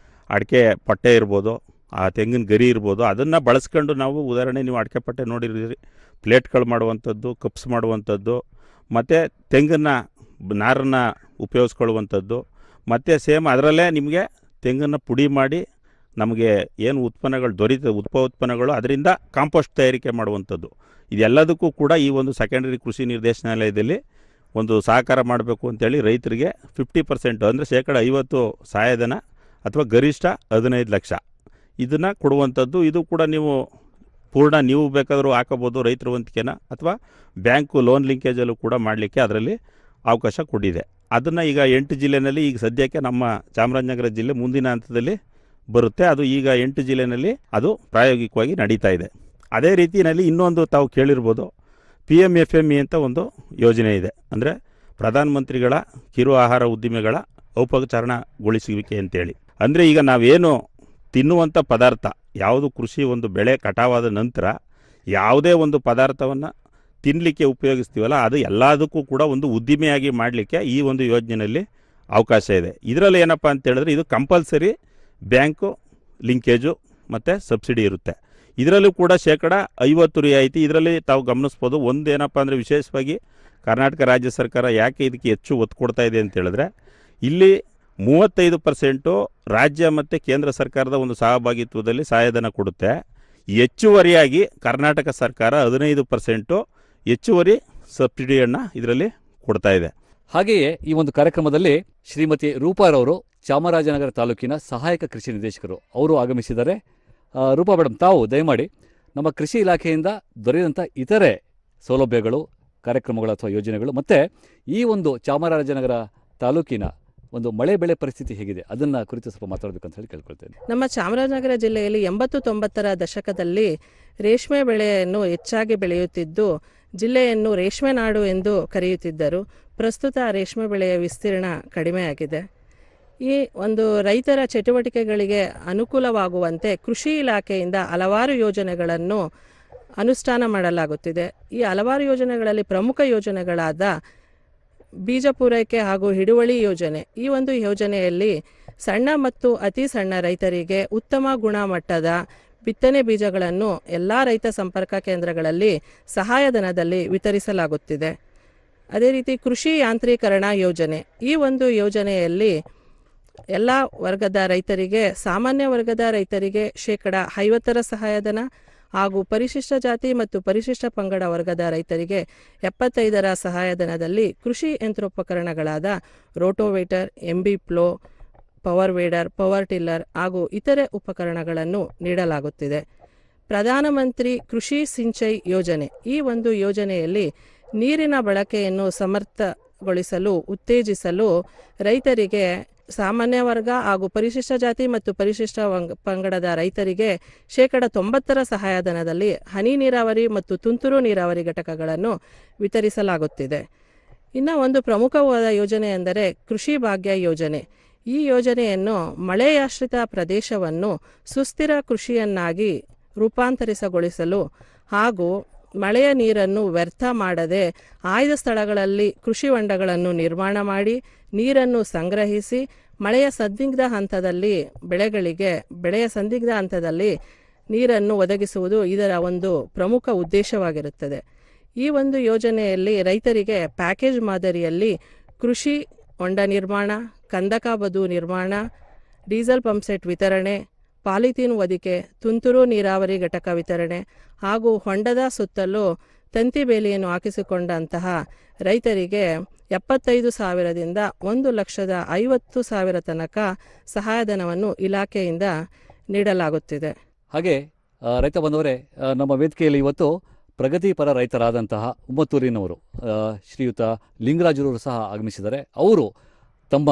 ಅಡಿಕೆ ಪಟ್ಟೆ ಇರ್ಬೋದು, ಆ ತೆಂಗಿನ ಗರಿ ಇರ್ಬೋದು, ಅದನ್ನು ಬಳಸ್ಕೊಂಡು ನಾವು ಉದಾಹರಣೆ ನೀವು ಅಡಿಕೆ ಪಟ್ಟೆ ನೋಡಿರ್ತೀರಿ, ಪ್ಲೇಟ್ಗಳು ಮಾಡುವಂಥದ್ದು, ಕಪ್ಸ್ ಮಾಡುವಂಥದ್ದು, ಮತ್ತು ತೆಂಗಿನ ನಾರನ್ನು ಉಪಯೋಗಿಸ್ಕೊಳ್ಳುವಂಥದ್ದು, ಮತ್ತು ಸೇಮ್ ಅದರಲ್ಲೇ ನಿಮಗೆ ತೆಂಗನ್ನು ಪುಡಿ ಮಾಡಿ ನಮಗೆ ಏನು ಉತ್ಪನ್ನಗಳು ದೊರೀತದೆ ಉಪ ಉತ್ಪನ್ನಗಳು ಅದರಿಂದ ಕಾಂಪೋಸ್ಟ್ ತಯಾರಿಕೆ ಮಾಡುವಂಥದ್ದು. ಇದೆಲ್ಲದಕ್ಕೂ ಕೂಡ ಈ ಒಂದು ಸೆಕೆಂಡರಿ ಕೃಷಿ ನಿರ್ದೇಶನಾಲಯದಲ್ಲಿ ಒಂದು ಸಹಕಾರ ಮಾಡಬೇಕು ಅಂತೇಳಿ ರೈತರಿಗೆ 50% ಅಂದರೆ 50% ಸಹಾಯಧನ ಅಥವಾ ಗರಿಷ್ಠ 15 ಲಕ್ಷ ಇದನ್ನು ಕೊಡುವಂಥದ್ದು. ಇದು ಕೂಡ ನೀವು ಪೂರ್ಣ ನೀವು ಬೇಕಾದರೂ ಹಾಕೋಬೋದು ರೈತರ ವಂತಿಕೆನ, ಅಥವಾ ಬ್ಯಾಂಕು ಲೋನ್ ಲಿಂಕೇಜಲ್ಲೂ ಕೂಡ ಮಾಡಲಿಕ್ಕೆ ಅದರಲ್ಲಿ ಅವಕಾಶ ಕೊಟ್ಟಿದೆ. ಅದನ್ನು ಈಗ 8 ಜಿಲ್ಲೆಯಲ್ಲಿ ಈಗ ಸದ್ಯಕ್ಕೆ ನಮ್ಮ ಚಾಮರಾಜನಗರ ಜಿಲ್ಲೆ ಮುಂದಿನ ಹಂತದಲ್ಲಿ ಬರುತ್ತೆ. ಅದು ಈಗ 8 ಜಿಲ್ಲೆಯಲ್ಲಿ ಅದು ಪ್ರಾಯೋಗಿಕವಾಗಿ ನಡೀತಾ ಇದೆ. ಅದೇ ರೀತಿಯಲ್ಲಿ ಇನ್ನೊಂದು ತಾವು ಕೇಳಿರ್ಬೋದು, PMFME ಅಂತ ಒಂದು ಯೋಜನೆ ಇದೆ. ಅಂದರೆ ಪ್ರಧಾನಮಂತ್ರಿಗಳ ಕಿರು ಆಹಾರ ಉದ್ದಿಮೆಗಳ ಔಪಚಾರಣಗೊಳಿಸುವಿಕೆ ಅಂತೇಳಿ. ಅಂದರೆ ಈಗ ನಾವೇನು ತಿನ್ನುವಂಥ ಪದಾರ್ಥ ಯಾವುದು ಕೃಷಿ ಒಂದು ಬೆಳೆ ಕಟಾವಾದ ನಂತರ ಯಾವುದೇ ಒಂದು ಪದಾರ್ಥವನ್ನು ತಿನ್ನಲಿಕ್ಕೆ ಉಪಯೋಗಿಸ್ತೀವಲ್ಲ, ಅದು ಎಲ್ಲದಕ್ಕೂ ಕೂಡ ಒಂದು ಉದ್ದಿಮೆಯಾಗಿ ಮಾಡಲಿಕ್ಕೆ ಈ ಒಂದು ಯೋಜನೆಯಲ್ಲಿ ಅವಕಾಶ ಇದೆ. ಇದರಲ್ಲಿ ಏನಪ್ಪ ಅಂತ ಹೇಳಿದ್ರೆ ಇದು ಕಂಪಲ್ಸರಿ ಬ್ಯಾಂಕು ಲಿಂಕೇಜು ಮತ್ತು ಸಬ್ಸಿಡಿ ಇರುತ್ತೆ. ಇದರಲ್ಲೂ ಕೂಡ 50% ರಿಯಾಯಿತಿ. ಇದರಲ್ಲಿ ತಾವು ಗಮನಿಸ್ಬೋದು. ಒಂದು ಏನಪ್ಪ ಅಂದರೆ ವಿಶೇಷವಾಗಿ ಕರ್ನಾಟಕ ರಾಜ್ಯ ಸರ್ಕಾರ ಯಾಕೆ ಇದಕ್ಕೆ ಹೆಚ್ಚು ಒತ್ತು ಕೊಡ್ತಾ ಇದೆ ಅಂತ ಹೇಳಿದ್ರೆ, ಇಲ್ಲಿ 35% ರಾಜ್ಯ ಮತ್ತು ಕೇಂದ್ರ ಸರ್ಕಾರದ ಒಂದು ಸಹಭಾಗಿತ್ವದಲ್ಲಿ ಸಹಾಯಧನ ಕೊಡುತ್ತೆ. ಹೆಚ್ಚುವರಿಯಾಗಿ ಕರ್ನಾಟಕ ಸರ್ಕಾರ 15% ಹೆಚ್ಚುವರಿ ಸಬ್ಸಿಡಿಯನ್ನು ಇದರಲ್ಲಿ ಕೊಡ್ತಾ ಇದೆ. ಹಾಗೆಯೇ ಈ ಒಂದು ಕಾರ್ಯಕ್ರಮದಲ್ಲಿ ಶ್ರೀಮತಿ ರೂಪಾರವರು ಚಾಮರಾಜನಗರ ತಾಲೂಕಿನ ಸಹಾಯಕ ಕೃಷಿ ನಿರ್ದೇಶಕರು ಅವರು ಆಗಮಿಸಿದ್ದಾರೆ. ರೂಪಾ ಮೇಡಮ್, ತಾವು ದಯಮಾಡಿ ನಮ್ಮ ಕೃಷಿ ಇಲಾಖೆಯಿಂದ ದೊರೆಯುವಂಥ ಇತರೆ ಸೌಲಭ್ಯಗಳು, ಕಾರ್ಯಕ್ರಮಗಳು ಅಥವಾ ಯೋಜನೆಗಳು, ಮತ್ತು ಈ ಒಂದು ಚಾಮರಾಜನಗರ ತಾಲೂಕಿನ ಒಂದು ಮಳೆ ಬೆಳೆ ಪರಿಸ್ಥಿತಿ ಹೇಗಿದೆ ಅದನ್ನು ಕುರಿತು ಸ್ವಲ್ಪ ಮಾತಾಡಬೇಕು ಅಂತ ಹೇಳಿ ಕೇಳ್ಕೊಳ್ತೇನೆ. ನಮ್ಮ ಚಾಮರಾಜನಗರ ಜಿಲ್ಲೆಯಲ್ಲಿ 80-90ರ ದಶಕದಲ್ಲಿ ರೇಷ್ಮೆ ಬೆಳೆಯನ್ನು ಹೆಚ್ಚಾಗಿ ಬೆಳೆಯುತ್ತಿದ್ದು ಜಿಲ್ಲೆಯನ್ನು ರೇಷ್ಮೆ ನಾಡು ಎಂದು ಕರೆಯುತ್ತಿದ್ದರು. ಪ್ರಸ್ತುತ ರೇಷ್ಮೆ ಬೆಳೆಯ ವಿಸ್ತೀರ್ಣ ಕಡಿಮೆಯಾಗಿದೆ. ಈ ಒಂದು ರೈತರ ಚಟುವಟಿಕೆಗಳಿಗೆ ಅನುಕೂಲವಾಗುವಂತೆ ಕೃಷಿ ಇಲಾಖೆಯಿಂದ ಹಲವಾರು ಯೋಜನೆಗಳನ್ನು ಅನುಷ್ಠಾನ ಮಾಡಲಾಗುತ್ತಿದೆ. ಈ ಹಲವಾರು ಯೋಜನೆಗಳಲ್ಲಿ ಪ್ರಮುಖ ಯೋಜನೆಗಳಾದ ಬೀಜ ಪೂರೈಕೆ ಹಾಗೂ ಹಿಡುವಳಿ ಯೋಜನೆ. ಈ ಒಂದು ಯೋಜನೆಯಲ್ಲಿ ಸಣ್ಣ ಮತ್ತು ಅತಿ ಸಣ್ಣ ರೈತರಿಗೆ ಉತ್ತಮ ಗುಣಮಟ್ಟದ ಬಿತ್ತನೆ ಬೀಜಗಳನ್ನು ಎಲ್ಲ ರೈತ ಸಂಪರ್ಕ ಕೇಂದ್ರಗಳಲ್ಲಿ ಸಹಾಯಧನದಲ್ಲಿ ವಿತರಿಸಲಾಗುತ್ತಿದೆ. ಅದೇ ರೀತಿ ಕೃಷಿ ಯಾಂತ್ರೀಕರಣ ಯೋಜನೆ. ಈ ಒಂದು ಯೋಜನೆಯಲ್ಲಿ ಎಲ್ಲ ವರ್ಗದ ರೈತರಿಗೆ, ಸಾಮಾನ್ಯ ವರ್ಗದ ರೈತರಿಗೆ 50% ಸಹಾಯಧನ ಹಾಗೂ ಪರಿಶಿಷ್ಟ ಜಾತಿ ಮತ್ತು ಪರಿಶಿಷ್ಟ ಪಂಗಡ ವರ್ಗದ ರೈತರಿಗೆ 75% ಸಹಾಯಧನದಲ್ಲಿ ಕೃಷಿ ಯಂತ್ರೋಪಕರಣಗಳಾದ rotavator, MB plough, power weeder, power tiller ಹಾಗೂ ಇತರೆ ಉಪಕರಣಗಳನ್ನು ನೀಡಲಾಗುತ್ತಿದೆ. ಪ್ರಧಾನಮಂತ್ರಿ ಕೃಷಿ ಸಿಂಚೈ ಯೋಜನೆ. ಈ ಒಂದು ಯೋಜನೆಯಲ್ಲಿ ನೀರಿನ ಬಳಕೆಯನ್ನು ಸಮರ್ಥಗೊಳಿಸಲು ಉತ್ತೇಜಿಸಲು ರೈತರಿಗೆ, ಸಾಮಾನ್ಯ ವರ್ಗ ಹಾಗೂ ಪರಿಶಿಷ್ಟ ಜಾತಿ ಮತ್ತು ಪರಿಶಿಷ್ಟ ಪಂಗಡದ ರೈತರಿಗೆ 90% ಸಹಾಯಧನದಲ್ಲಿ ಹನಿ ನೀರಾವರಿ ಮತ್ತು ತುಂತುರು ನೀರಾವರಿ ಘಟಕಗಳನ್ನು ವಿತರಿಸಲಾಗುತ್ತಿದೆ. ಇನ್ನು ಒಂದು ಪ್ರಮುಖವಾದ ಯೋಜನೆ ಎಂದರೆ ಕೃಷಿ ಭಾಗ್ಯ ಯೋಜನೆ. ಈ ಯೋಜನೆಯನ್ನು ಮಳೆಯಾಶ್ರಿತ ಪ್ರದೇಶವನ್ನು ಸುಸ್ಥಿರ ಕೃಷಿಯನ್ನಾಗಿ ರೂಪಾಂತರಿಸಗೊಳಿಸಲು ಹಾಗೂ ಮಳೆಯ ನೀರನ್ನು ವ್ಯರ್ಥ ಮಾಡದೆ ಆಯ್ದ ಸ್ಥಳಗಳಲ್ಲಿ ಕೃಷಿ ಹೊಂಡಗಳನ್ನು ನಿರ್ಮಾಣ ಮಾಡಿ ನೀರನ್ನು ಸಂಗ್ರಹಿಸಿ ಬೆಳೆಯ ಸಂದಿಗ್ಧ ಹಂತದಲ್ಲಿ ನೀರನ್ನು ಒದಗಿಸುವುದು ಇದರ ಒಂದು ಪ್ರಮುಖ ಉದ್ದೇಶವಾಗಿರುತ್ತದೆ. ಈ ಒಂದು ಯೋಜನೆಯಲ್ಲಿ ರೈತರಿಗೆ ಪ್ಯಾಕೇಜ್ ಮಾದರಿಯಲ್ಲಿ ಕೃಷಿ ಹೊಂಡ ನಿರ್ಮಾಣ, ಕಂದಕ ಬದು ನಿರ್ಮಾಣ, ಡೀಸೆಲ್ ಪಂಪ್ಸೆಟ್ ವಿತರಣೆ, ಪಾಲಿಥೀನ್ ಹೊದಿಕೆ, ತುಂತುರು ನೀರಾವರಿ ಘಟಕ ವಿತರಣೆ ಹಾಗೂ ಹೊಂಡದ ಸುತ್ತಲೂ ತಂತಿ ಬೇಲಿಯನ್ನು ಹಾಕಿಸಿಕೊಂಡಂತಹ ರೈತರಿಗೆ 75,000ದಿಂದ 1,50,000 ತನಕ ಸಹಾಯಧನವನ್ನು ಇಲಾಖೆಯಿಂದ ನೀಡಲಾಗುತ್ತಿದೆ. ಹಾಗೆ ರೈತ ಬಂದವರೇ, ನಮ್ಮ ವೇದಿಕೆಯಲ್ಲಿ ಇವತ್ತು ಪ್ರಗತಿಪರ ರೈತರಾದಂತಹ ಉಮ್ಮತ್ತೂರಿನವರು ಶ್ರೀಯುತ ಲಿಂಗರಾಜರವರು ಸಹ ಆಗಮಿಸಿದ್ದಾರೆ. ಅವರು ತಮ್ಮ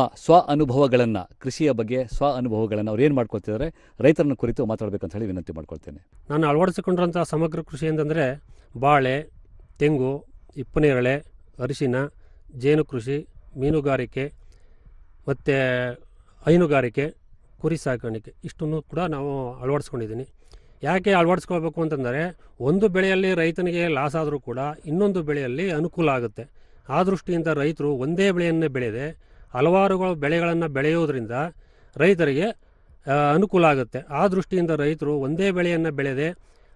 ಅನುಭವಗಳನ್ನು, ಕೃಷಿಯ ಬಗ್ಗೆ ಅನುಭವಗಳನ್ನು ಅವ್ರು ಏನು ಮಾಡ್ಕೊಳ್ತಿದ್ದಾರೆ, ರೈತರನ್ನು ಕುರಿತು ಮಾತಾಡಬೇಕಂತ ಹೇಳಿ ವಿನಂತಿ ಮಾಡ್ಕೊಳ್ತೇನೆ. ನಾನು ಅಳವಡಿಸಿಕೊಂಡಿರೋಂಥ ಸಮಗ್ರ ಕೃಷಿ ಅಂತಂದರೆ ಬಾಳೆ, ತೆಂಗು, ಇಪ್ಪನೇರಳೆ, ಅರಿಶಿನ, ಜೇನು ಕೃಷಿ, ಮೀನುಗಾರಿಕೆ ಮತ್ತು ಹೈನುಗಾರಿಕೆ, ಕುರಿ ಸಾಕಾಣಿಕೆ ಇಷ್ಟನ್ನು ಕೂಡ ನಾವು ಅಳವಡಿಸ್ಕೊಂಡಿದ್ದೀನಿ. ಯಾಕೆ ಅಳವಡಿಸ್ಕೊಳ್ಬೇಕು ಅಂತಂದರೆ, ಒಂದು ಬೆಳೆಯಲ್ಲಿ ರೈತನಿಗೆ ಲಾಸ್ ಆದರೂ ಕೂಡ ಇನ್ನೊಂದು ಬೆಳೆಯಲ್ಲಿ ಅನುಕೂಲ ಆಗುತ್ತೆ. ಆ ದೃಷ್ಟಿಯಿಂದ ರೈತರು ಒಂದೇ ಬೆಳೆಯನ್ನೇ ಬೆಳೆಯದೆ ಹಲವಾರು ಬೆಳೆಗಳನ್ನು ಬೆಳೆಯೋದ್ರಿಂದ ರೈತರಿಗೆ ಅನುಕೂಲ ಆಗುತ್ತೆ. ಆ ದೃಷ್ಟಿಯಿಂದ ರೈತರು ಒಂದೇ ಬೆಳೆಯನ್ನು ಬೆಳೆದೆ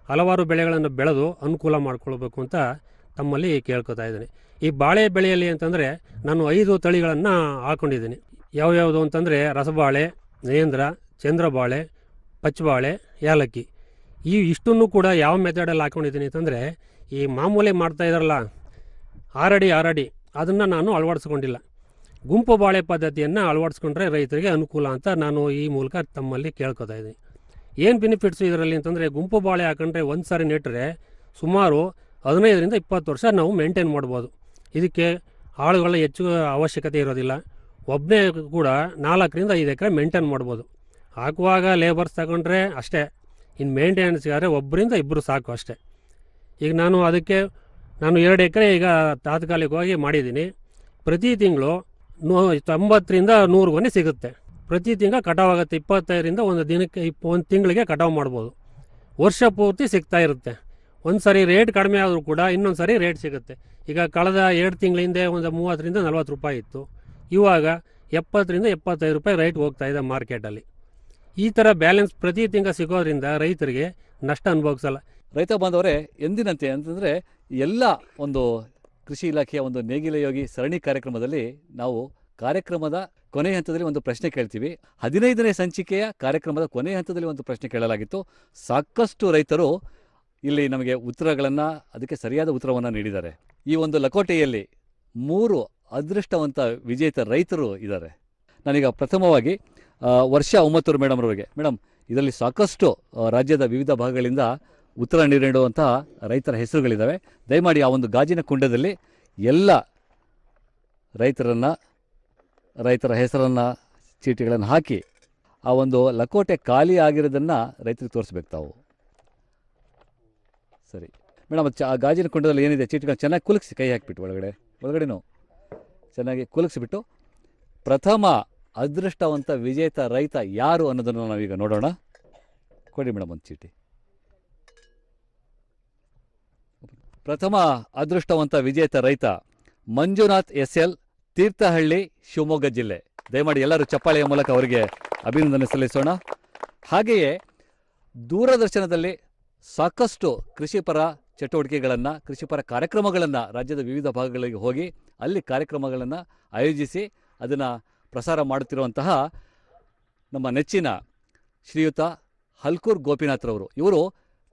ಹಲವಾರು ಬೆಳೆಗಳನ್ನು ಬೆಳೆದು ಅನುಕೂಲ ಮಾಡ್ಕೊಳ್ಬೇಕು ಅಂತ ತಮ್ಮಲ್ಲಿ ಕೇಳ್ಕೊತಾ ಇದ್ದೀನಿ. ಈ ಬಾಳೆ ಬೆಳೆಯಲ್ಲಿ ಅಂತಂದರೆ ನಾನು 5 ತಳಿಗಳನ್ನು ಹಾಕ್ಕೊಂಡಿದ್ದೀನಿ. ಯಾವ್ಯಾವುದು ಅಂತಂದರೆ ರಸಬಾಳೆ, ನೇಂದ್ರ, ಚಂದ್ರಬಾಳೆ, ಪಚ್ಚಬಾಳೆ, ಏಲಕ್ಕಿ. ಇಷ್ಟನ್ನು ಕೂಡ ಯಾವ ಮೆಥಡಲ್ಲಿ ಹಾಕ್ಕೊಂಡಿದ್ದೀನಿ ಅಂತಂದರೆ, ಈ ಮಾಮೂಲಿ ಮಾಡ್ತಾ ಇದ್ದಾರಲ್ಲ 6 ಅಡಿ ಅದನ್ನು ನಾನು ಅಳವಡಿಸ್ಕೊಂಡಿಲ್ಲ. ಗುಂಪು ಬಾಳೆ ಪದ್ಧತಿಯನ್ನು ಅಳವಡಿಸ್ಕೊಂಡ್ರೆ ರೈತರಿಗೆ ಅನುಕೂಲ ಅಂತ ನಾನು ಈ ಮೂಲಕ ತಮ್ಮಲ್ಲಿ ಕೇಳ್ಕೊತಾ ಇದ್ದೀನಿ. ಏನು ಬೆನಿಫಿಟ್ಸು ಇದರಲ್ಲಿ ಅಂತಂದರೆ, ಗುಂಪು ಬಾಳೆ ಹಾಕೊಂಡ್ರೆ ಒಂದು ಸಾರಿ ನೆಟ್ಟರೆ ಸುಮಾರು 15ರಿಂದ 20 ವರ್ಷ ನಾವು ಮೇಂಟೈನ್ ಮಾಡ್ಬೋದು. ಇದಕ್ಕೆ ಆಳುಗಳ ಹೆಚ್ಚು ಅವಶ್ಯಕತೆ ಇರೋದಿಲ್ಲ. ಒಬ್ಬನೇ ಕೂಡ 4ರಿಂದ 5 ಎಕರೆ ಮೇಂಟೈನ್ ಮಾಡ್ಬೋದು. ಹಾಕುವಾಗ ಲೇಬರ್ಸ್ ತಗೊಂಡ್ರೆ ಅಷ್ಟೇ, ಇನ್ನು ಮೇಂಟೆನೆನ್ಸ್ಗಾದ್ರೆ 1ರಿಂದ 2 ಸಾಕು ಅಷ್ಟೇ. ಈಗ ನಾನು 2 ಎಕರೆ ಈಗ ತಾತ್ಕಾಲಿಕವಾಗಿ ಮಾಡಿದ್ದೀನಿ. ಪ್ರತಿ ತಿಂಗಳು 90ರಿಂದ 100 ಗೊನೆ ಸಿಗುತ್ತೆ. ಪ್ರತಿ ತಿಂಗಳು ಕಟಾವಾಗುತ್ತೆ. 25ರಿಂದ ಒಂದು ತಿಂಗಳಿಗೆ ಕಟಾವು ಮಾಡ್ಬೋದು. ವರ್ಷ ಪೂರ್ತಿ ಸಿಗ್ತಾ ಇರುತ್ತೆ. ಒಂದು ಸಾರಿ ರೇಟ್ ಕಡಿಮೆ ಆದರೂ ಕೂಡ ಇನ್ನೊಂದು ಸಾರಿ ರೇಟ್ ಸಿಗುತ್ತೆ. ಈಗ ಕಳೆದ 2 ತಿಂಗಳ ಹಿಂದೆ ಒಂದು 30ರಿಂದ 40 ರೂಪಾಯಿ ಇತ್ತು. ಇವಾಗ 70ರಿಂದ 75 ರೂಪಾಯಿ ರೇಟ್ ಹೋಗ್ತಾ ಇದೆ ಮಾರ್ಕೆಟಲ್ಲಿ. ಈ ಥರ ಬ್ಯಾಲೆನ್ಸ್ ಪ್ರತಿ ತಿಂಗಳು ಸಿಗೋದ್ರಿಂದ ರೈತರಿಗೆ ನಷ್ಟ ಅನುಭವಿಸಲ್ಲ. ರೈತ ಬಾಂಧವರೇ, ಎಂದಿನಂತೆ ಅಂತಂದರೆ ಎಲ್ಲ ಒಂದು ಕೃಷಿ ಇಲಾಖೆಯ ಒಂದು ನೇಗಿಲ ಯೋಗಿ ಸರಣಿ ಕಾರ್ಯಕ್ರಮದಲ್ಲಿ ನಾವು ಕಾರ್ಯಕ್ರಮದ ಕೊನೆ ಹಂತದಲ್ಲಿ ಒಂದು ಪ್ರಶ್ನೆ ಕೇಳ್ತೀವಿ. 15ನೇ ಸಂಚಿಕೆಯ ಕಾರ್ಯಕ್ರಮದ ಕೊನೆ ಹಂತದಲ್ಲಿ ಒಂದು ಪ್ರಶ್ನೆ ಕೇಳಲಾಗಿತ್ತು. ಸಾಕಷ್ಟು ರೈತರು ಇಲ್ಲಿ ನಮಗೆ ಉತ್ತರಗಳನ್ನು, ಅದಕ್ಕೆ ಸರಿಯಾದ ಉತ್ತರವನ್ನು ನೀಡಿದ್ದಾರೆ. ಈ ಒಂದು ಲಕೋಟೆಯಲ್ಲಿ 3 ಅದೃಷ್ಟವಂತ ವಿಜೇತ ರೈತರು ಇದ್ದಾರೆ. ನಾನೀಗ ಪ್ರಥಮವಾಗಿ ವರ್ಷಾ ಉಮ್ಮತ್ತೂರು ಮೇಡಮ್ರವರಿಗೆ, ಮೇಡಮ್, ಇದರಲ್ಲಿ ಸಾಕಷ್ಟು ರಾಜ್ಯದ ವಿವಿಧ ಭಾಗಗಳಿಂದ ಉತ್ತರ ನೀಡುವಂತಹ ರೈತರ ಹೆಸರುಗಳಿದ್ದಾವೆ. ದಯಮಾಡಿ ಆ ಒಂದು ಗಾಜಿನ ಕುಂಡದಲ್ಲಿ ಎಲ್ಲ ರೈತರ ಹೆಸರನ್ನು, ಚೀಟಿಗಳನ್ನು ಹಾಕಿ ಆ ಒಂದು ಲಕೋಟೆ ಖಾಲಿ ಆಗಿರೋದನ್ನು ರೈತರಿಗೆ ತೋರಿಸ್ಬೇಕು ತಾವು. ಸರಿ ಮೇಡಮ್, ಆ ಗಾಜಿನ ಕುಂಡದಲ್ಲಿ ಏನಿದೆ ಚೀಟಿಗಳನ್ನ ಚೆನ್ನಾಗಿ ಕುಲುಕಿಸಿ, ಕೈ ಹಾಕಿಬಿಟ್ಟು ಒಳಗಡೆನೂ ಚೆನ್ನಾಗಿ ಕುಲುಕಿಸಿಬಿಟ್ಟು ಪ್ರಥಮ ಅದೃಷ್ಟವಂತ ವಿಜೇತ ರೈತ ಯಾರು ಅನ್ನೋದನ್ನು ನಾವೀಗ ನೋಡೋಣ. ಕೊಡಿ ಮೇಡಮ್ ಒಂದು ಚೀಟಿ. ಪ್ರಥಮ ಅದೃಷ್ಟವಂತ ವಿಜೇತ ರೈತ ಮಂಜುನಾಥ್ SL, ತೀರ್ಥಹಳ್ಳಿ, ಶಿವಮೊಗ್ಗ ಜಿಲ್ಲೆ. ದಯಮಾಡಿ ಎಲ್ಲರೂ ಚಪ್ಪಾಳೆಯ ಮೂಲಕ ಅವರಿಗೆ ಅಭಿನಂದನೆ ಸಲ್ಲಿಸೋಣ. ಹಾಗೆಯೇ ದೂರದರ್ಶನದಲ್ಲಿ ಸಾಕಷ್ಟು ಕೃಷಿಪರ ಚಟುವಟಿಕೆಗಳನ್ನು, ಕೃಷಿಪರ ಕಾರ್ಯಕ್ರಮಗಳನ್ನು ರಾಜ್ಯದ ವಿವಿಧ ಭಾಗಗಳಿಗೆ ಹೋಗಿ ಅಲ್ಲಿ ಕಾರ್ಯಕ್ರಮಗಳನ್ನು ಆಯೋಜಿಸಿ ಅದನ್ನು ಪ್ರಸಾರ ಮಾಡುತ್ತಿರುವಂತಹ ನಮ್ಮ ನೆಚ್ಚಿನ ಶ್ರೀಯುತ ಹಲ್ಕೂರ್ ಗೋಪಿನಾಥ್ರವರು. ಇವರು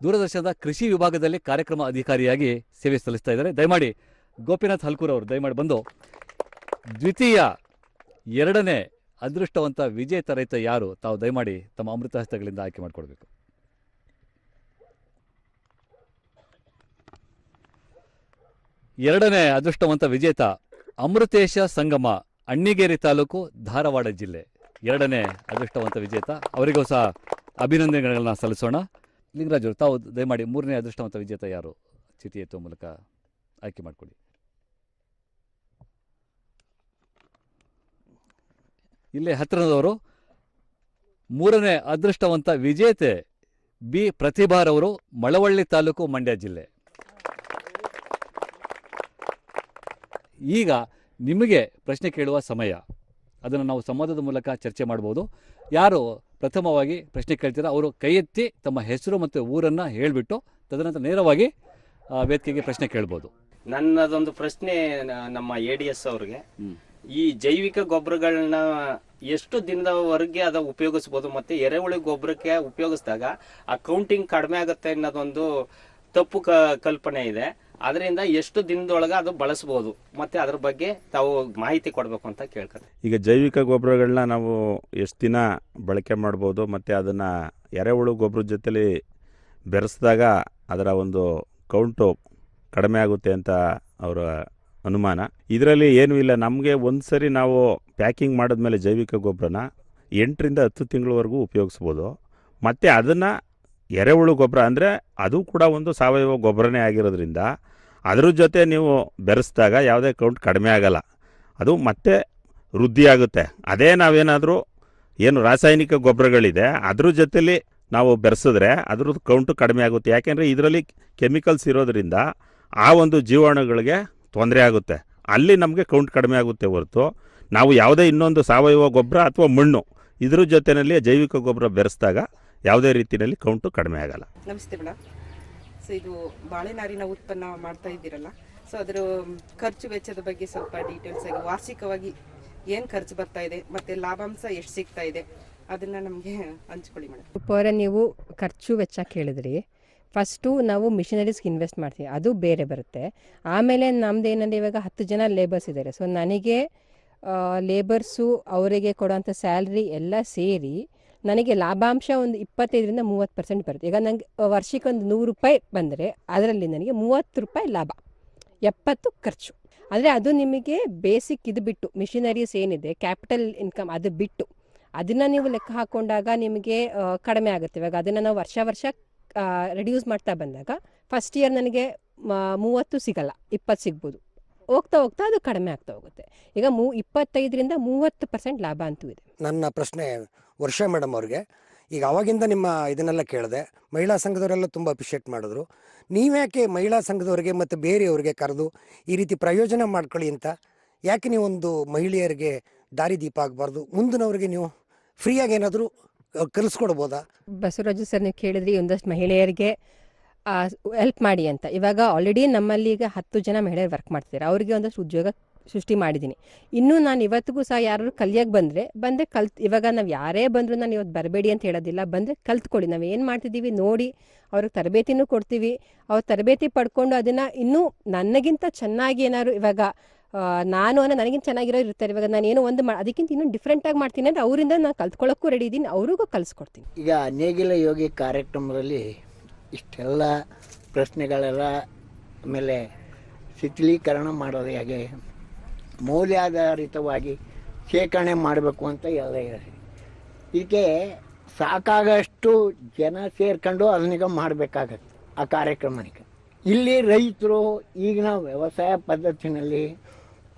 ದೂರದರ್ಶನದ ಕೃಷಿ ವಿಭಾಗದಲ್ಲಿ ಕಾರ್ಯಕ್ರಮ ಅಧಿಕಾರಿಯಾಗಿ ಸೇವೆ ಸಲ್ಲಿಸ್ತಾ ಇದ್ದಾರೆ. ದಯಮಾಡಿ ಗೋಪಿನಾಥ್ ಹಲ್ಕೂರ್ ಅವರು ದಯಮಾಡಿ ಬಂದು ದ್ವಿತೀಯ 2ನೇ ಅದೃಷ್ಟವಂತ ವಿಜೇತ ರೈತ ಯಾರು ತಾವು ದಯಮಾಡಿ ತಮ್ಮ ಅಮೃತ ಹಸ್ತಗಳಿಂದ ಆಯ್ಕೆ ಮಾಡಿಕೊಡ್ಬೇಕು. ಎರಡನೇ ಅದೃಷ್ಟವಂತ ವಿಜೇತ ಅಮೃತೇಶ ಸಂಗಮ, ಅಣ್ಣಿಗೇರಿ ತಾಲೂಕು, ಧಾರವಾಡ ಜಿಲ್ಲೆ. 2ನೇ ಅದೃಷ್ಟವಂತ ವಿಜೇತ, ಅವರಿಗೂ ಸಹ ಅಭಿನಂದನೆಗಳನ್ನ ಸಲ್ಲಿಸೋಣ. ಲಿಂಗರಾಜ್ ಅವರು ತಾವು ದಯಮಾಡಿ 3ನೇ ಅದೃಷ್ಟವಂತ ವಿಜೇತ ಯಾರು ಚೀಟಿ ಎತ್ತುವ ಮೂಲಕ ಆಯ್ಕೆ ಮಾಡಿಕೊಡಿ. ಇಲ್ಲೇ ಹತ್ತಿರದವರು 3ನೇ ಅದೃಷ್ಟವಂತ ವಿಜೇತೆ ಬಿ ಪ್ರತಿಭಾರವರು, ಮಳವಳ್ಳಿ ತಾಲೂಕು, ಮಂಡ್ಯ ಜಿಲ್ಲೆ. ಈಗ ನಿಮಗೆ ಪ್ರಶ್ನೆ ಕೇಳುವ ಸಮಯ. ಅದನ್ನು ನಾವು ಸಂವಾದದ ಮೂಲಕ ಚರ್ಚೆ ಮಾಡ್ಬೋದು. ಯಾರು ಪ್ರಥಮವಾಗಿ ಪ್ರಶ್ನೆ ಕೇಳ್ತೀರಾ ಅವರು ಕೈ ಎತ್ತಿ ತಮ್ಮ ಹೆಸರು ಮತ್ತು ಊರನ್ನು ಹೇಳಿಬಿಟ್ಟು ತದನಂತರ ನೇರವಾಗಿ ವೇದಿಕೆಗೆ ಪ್ರಶ್ನೆ ಕೇಳ್ಬೋದು. ನನ್ನದೊಂದು ಪ್ರಶ್ನೆ ನಮ್ಮ ADS ಅವ್ರಿಗೆ. ಈ ಜೈವಿಕ ಗೊಬ್ಬರಗಳನ್ನ ಎಷ್ಟು ದಿನದವರೆಗೆ ಅದ ಉಪಯೋಗಿಸ್ಬೋದು, ಮತ್ತೆ ಎರೆಹುಳಿ ಗೊಬ್ಬರಕ್ಕೆ ಉಪಯೋಗಿಸಿದಾಗ ಆ ಕೌಂಟಿಂಗ್ ಕಡಿಮೆ ಆಗುತ್ತೆ ಅನ್ನೋದೊಂದು ತಪ್ಪು ಕಲ್ಪನೆ ಇದೆ. ಅದರಿಂದ ಎಷ್ಟು ದಿನದೊಳಗೆ ಅದು ಬಳಸಬಹುದು, ಮತ್ತೆ ಅದ್ರ ಬಗ್ಗೆ ತಾವು ಮಾಹಿತಿ ಕೊಡಬೇಕು ಅಂತ ಕೇಳ್ತಾರೆ. ಈಗ ಜೈವಿಕ ಗೊಬ್ಬರಗಳನ್ನ ನಾವು ಎಷ್ಟು ದಿನ ಬಳಕೆ ಮಾಡ್ಬೋದು, ಮತ್ತು ಅದನ್ನು ಎರೆಹುಳು ಗೊಬ್ಬರದ ಜೊತೆಲಿ ಬೆರೆಸಿದಾಗ ಅದರ ಒಂದು ಕೌಂಟು ಕಡಿಮೆ ಆಗುತ್ತೆ ಅಂತ ಅವರ ಅನುಮಾನ. ಇದರಲ್ಲಿ ಏನೂ ಇಲ್ಲ. ನಮಗೆ ಒಂದು ಸರಿ ನಾವು ಪ್ಯಾಕಿಂಗ್ ಮಾಡಿದ್ಮೇಲೆ ಜೈವಿಕ ಗೊಬ್ಬರನ 8 ರಿಂದ 10 ತಿಂಗಳವರೆಗೂ ಉಪಯೋಗಿಸ್ಬೋದು. ಮತ್ತು ಅದನ್ನು ಎರೆಹುಳು ಗೊಬ್ಬರ ಅಂದರೆ ಅದು ಕೂಡ ಒಂದು ಸಾವಯವ ಗೊಬ್ಬರನೇ ಆಗಿರೋದ್ರಿಂದ ಅದ್ರ ಜೊತೆ ನೀವು ಬೆರೆಸಿದಾಗ ಯಾವುದೇ ಕೌಂಟ್ ಕಡಿಮೆ ಆಗಲ್ಲ, ಅದು ಮತ್ತೆ ವೃದ್ಧಿ ಆಗುತ್ತೆ. ಅದೇ ನಾವೇನಾದರೂ ಏನು ರಾಸಾಯನಿಕ ಗೊಬ್ಬರಗಳಿದೆ ಅದ್ರ ಜೊತೆಲಿ ನಾವು ಬೆರೆಸಿದ್ರೆ ಅದ್ರದ್ದು ಕೌಂಟು ಕಡಿಮೆ ಆಗುತ್ತೆ. ಯಾಕೆಂದರೆ ಇದರಲ್ಲಿ ಕೆಮಿಕಲ್ಸ್ ಇರೋದ್ರಿಂದ ಆ ಒಂದು ಜೀವಾಣುಗಳಿಗೆ ತೊಂದರೆ ಆಗುತ್ತೆ, ಅಲ್ಲಿ ನಮಗೆ ಕೌಂಟ್ ಕಡಿಮೆ ಆಗುತ್ತೆ ಹೊರತು ನಾವು ಯಾವುದೇ ಇನ್ನೊಂದು ಸಾವಯವ ಗೊಬ್ಬರ ಅಥವಾ ಮಣ್ಣು ಇದ್ರ ಜೊತೆಯಲ್ಲಿ ಜೈವಿಕ ಗೊಬ್ಬರ ಬೆರೆಸಿದಾಗ ಯಾವುದೇ ರೀತಿಯಲ್ಲಿ ಕೌಂಟು ಕಡಿಮೆ ಆಗಲ್ಲ. ನಮಸ್ತೆ ಮೇಡಮ್. ಸೊ ಇದು ಬಾಳೆ ನಾರಿನ ಉತ್ಪನ್ನ ಮಾಡ್ತಾ ಇದ್ದೀರಲ್ಲ, ಸೊ ಅದರ ಖರ್ಚು ವೆಚ್ಚದ ಬಗ್ಗೆ ಸ್ವಲ್ಪ ಡೀಟೇಲ್ಸ್ ಆಗಿ ವಾರ್ಷಿಕವಾಗಿ ಏನು ಖರ್ಚು ಬರ್ತಾ ಇದೆ ಮತ್ತು ಲಾಭಾಂಶ ಎಷ್ಟು ಸಿಗ್ತಾ ಇದೆ ಅದನ್ನ ನಮಗೆ ಹಂಚ್ಕೊಳ್ಳಿ ಮೇಡಮ್. ಉಪವರೆ ನೀವು ಖರ್ಚು ವೆಚ್ಚ ಕೇಳಿದ್ರಿ. ಫಸ್ಟು ನಾವು ಮಿಷನರೀಸ್ಗೆ ಇನ್ವೆಸ್ಟ್ ಮಾಡ್ತೀವಿ, ಅದು ಬೇರೆ ಬರುತ್ತೆ. ಆಮೇಲೆ ನಮ್ದು ಏನಂದರೆ ಇವಾಗ 10 ಜನ ಲೇಬರ್ಸ್ ಇದ್ದಾರೆ. ಸೊ ನನಗೆ ಲೇಬರ್ಸು ಅವರಿಗೆ ಕೊಡೋಂಥ ಸ್ಯಾಲ್ರಿ ಎಲ್ಲ ಸೇರಿ ನನಗೆ ಲಾಭಾಂಶ ಒಂದು 25 ರಿಂದ 30% ಬರುತ್ತೆ. ಈಗ ನನಗೆ ವರ್ಷಕ್ಕೆ ಒಂದು 100 ರೂಪಾಯಿ ಬಂದರೆ ಅದರಲ್ಲಿ ನನಗೆ 30 ರೂಪಾಯಿ ಲಾಭ, 70 ಖರ್ಚು. ಅಂದರೆ ಅದು ನಿಮಗೆ ಬೇಸಿಕ್ ಇದು ಬಿಟ್ಟು ಮಿಷನರೀಸ್ ಏನಿದೆ ಕ್ಯಾಪಿಟಲ್ ಇನ್ಕಮ್ ಅದು ಬಿಟ್ಟು ಅದನ್ನು ನೀವು ಲೆಕ್ಕ ಹಾಕ್ಕೊಂಡಾಗ ನಿಮಗೆ ಕಡಿಮೆ ಆಗುತ್ತೆ. ಇವಾಗ ಅದನ್ನು ನಾವು ವರ್ಷ ರೆಡ್ಯೂಸ್ ಮಾಡ್ತಾ ಬಂದಾಗ ಫಸ್ಟ್ ಇಯರ್ ನನಗೆ 30 ಸಿಗಲ್ಲ, 20 ಸಿಗ್ಬೋದು. ಹೋಗ್ತಾ ಅದು ಕಡಿಮೆ ಆಗ್ತಾ ಹೋಗುತ್ತೆ. ಈಗ 25 ರಿಂದ 30% ಲಾಭ ಅಂತೂ ಇದೆ. ನನ್ನ ಪ್ರಶ್ನೆ ವರ್ಷ ಮೇಡಮ್ ಅವ್ರಿಗೆ, ಈಗ ಅವಾಗಿಂದ ನಿಮ್ಮ ಇದನ್ನೆಲ್ಲ ಕೇಳಿದೆ, ಮಹಿಳಾ ಸಂಘದವರೆಲ್ಲ ತುಂಬ ಅಪ್ರಿಷಿಯೇಟ್ ಮಾಡಿದ್ರು. ನೀವ್ಯಾಕೆ ಮಹಿಳಾ ಸಂಘದವ್ರಿಗೆ ಮತ್ತು ಬೇರೆಯವ್ರಿಗೆ ಕರೆದು ಈ ರೀತಿ ಪ್ರಯೋಜನ ಮಾಡ್ಕೊಳ್ಳಿ ಅಂತ ಯಾಕೆ ನೀವೊಂದು ಮಹಿಳೆಯರಿಗೆ ದಾರಿ ದೀಪ ಆಗಬಾರ್ದು? ಮುಂದಿನವ್ರಿಗೆ ನೀವು ಫ್ರೀಯಾಗಿ ಏನಾದರೂ ಕಲಿಸ್ಕೊಡ್ಬೋದಾ? ಬಸವರಾಜು ಸರ್ ನೀವು ಕೇಳಿದ್ರಿ ಒಂದಷ್ಟು ಮಹಿಳೆಯರಿಗೆ ಹೆಲ್ಪ್ ಮಾಡಿ ಅಂತ. ಇವಾಗ ಆಲ್ರೆಡಿ ನಮ್ಮಲ್ಲಿ ಈಗ 10 ಜನ ಮಹಿಳೆಯರು ವರ್ಕ್ ಮಾಡ್ತಿದ್ದಾರೆ, ಅವರಿಗೆ ಒಂದಷ್ಟು ಉದ್ಯೋಗ ಸೃಷ್ಟಿ ಮಾಡಿದ್ದೀನಿ. ಇನ್ನೂ ನಾನು ಇವತ್ತಿಗೂ ಸಹ ಯಾರು ಕಲಿಯೋಕ್ಕೆ ಬಂದರೆ ಇವಾಗ ನಾವು ಯಾರೇ ಬಂದರೂ ನಾನು ಇವತ್ತು ಬರಬೇಡಿ ಅಂತ ಹೇಳೋದಿಲ್ಲ, ಬಂದರೆ ಕಲ್ತ್ಕೊಳ್ಳಿ. ನಾವು ಏನು ಮಾಡ್ತಿದ್ದೀವಿ ನೋಡಿ ಅವ್ರಿಗೆ ತರಬೇತಿನೂ ಕೊಡ್ತೀವಿ. ಅವ್ರು ತರಬೇತಿ ಪಡ್ಕೊಂಡು ಅದನ್ನು ಇನ್ನೂ ನನಗಿಂತ ಚೆನ್ನಾಗಿ ಏನಾದ್ರು ಇವಾಗ ನಾನು ನನಗಿಂತ ಚೆನ್ನಾಗಿರೋರು ಇರ್ತಾರೆ. ಇವಾಗ ನಾನು ಏನೋ ಒಂದು ಅದಕ್ಕಿಂತ ಇನ್ನೂ ಡಿಫ್ರೆಂಟಾಗಿ ಮಾಡ್ತೀನಿ ಅಂದರೆ ಅವರಿಂದ ನಾನು ಕಲ್ತ್ಕೊಳ್ಳೋಕ್ಕೂ ರೆಡಿ ಇದ್ದೀನಿ, ಅವ್ರಿಗೂ ಕಲಿಸ್ಕೊಡ್ತೀನಿ. ಈಗ ನೇಗಿಲ ಯೋಗಿ ಕಾರ್ಯಕ್ರಮದಲ್ಲಿ ಇಷ್ಟೆಲ್ಲ ಪ್ರಶ್ನೆಗಳೆಲ್ಲ, ಆಮೇಲೆ ಶಿಥಿಲೀಕರಣ ಮಾಡೋದು ಹೇಗೆ, ಮೌಲ್ಯಾಧಾರಿತವಾಗಿ ಶೇಖರಣೆ ಮಾಡಬೇಕು ಅಂತ ಎಲ್ಲ ಹೇಳಿ ಇದಕ್ಕೆ ಸಾಕಾಗಷ್ಟು ಜನ ಸೇರ್ಕೊಂಡು ಅದನ್ನೀಗ ಮಾಡಬೇಕಾಗತ್ತೆ ಆ ಕಾರ್ಯಕ್ರಮಕ್ಕೆ. ಇಲ್ಲಿ ರೈತರು ಈಗಿನ ವ್ಯವಸಾಯ ಪದ್ಧತಿನಲ್ಲಿ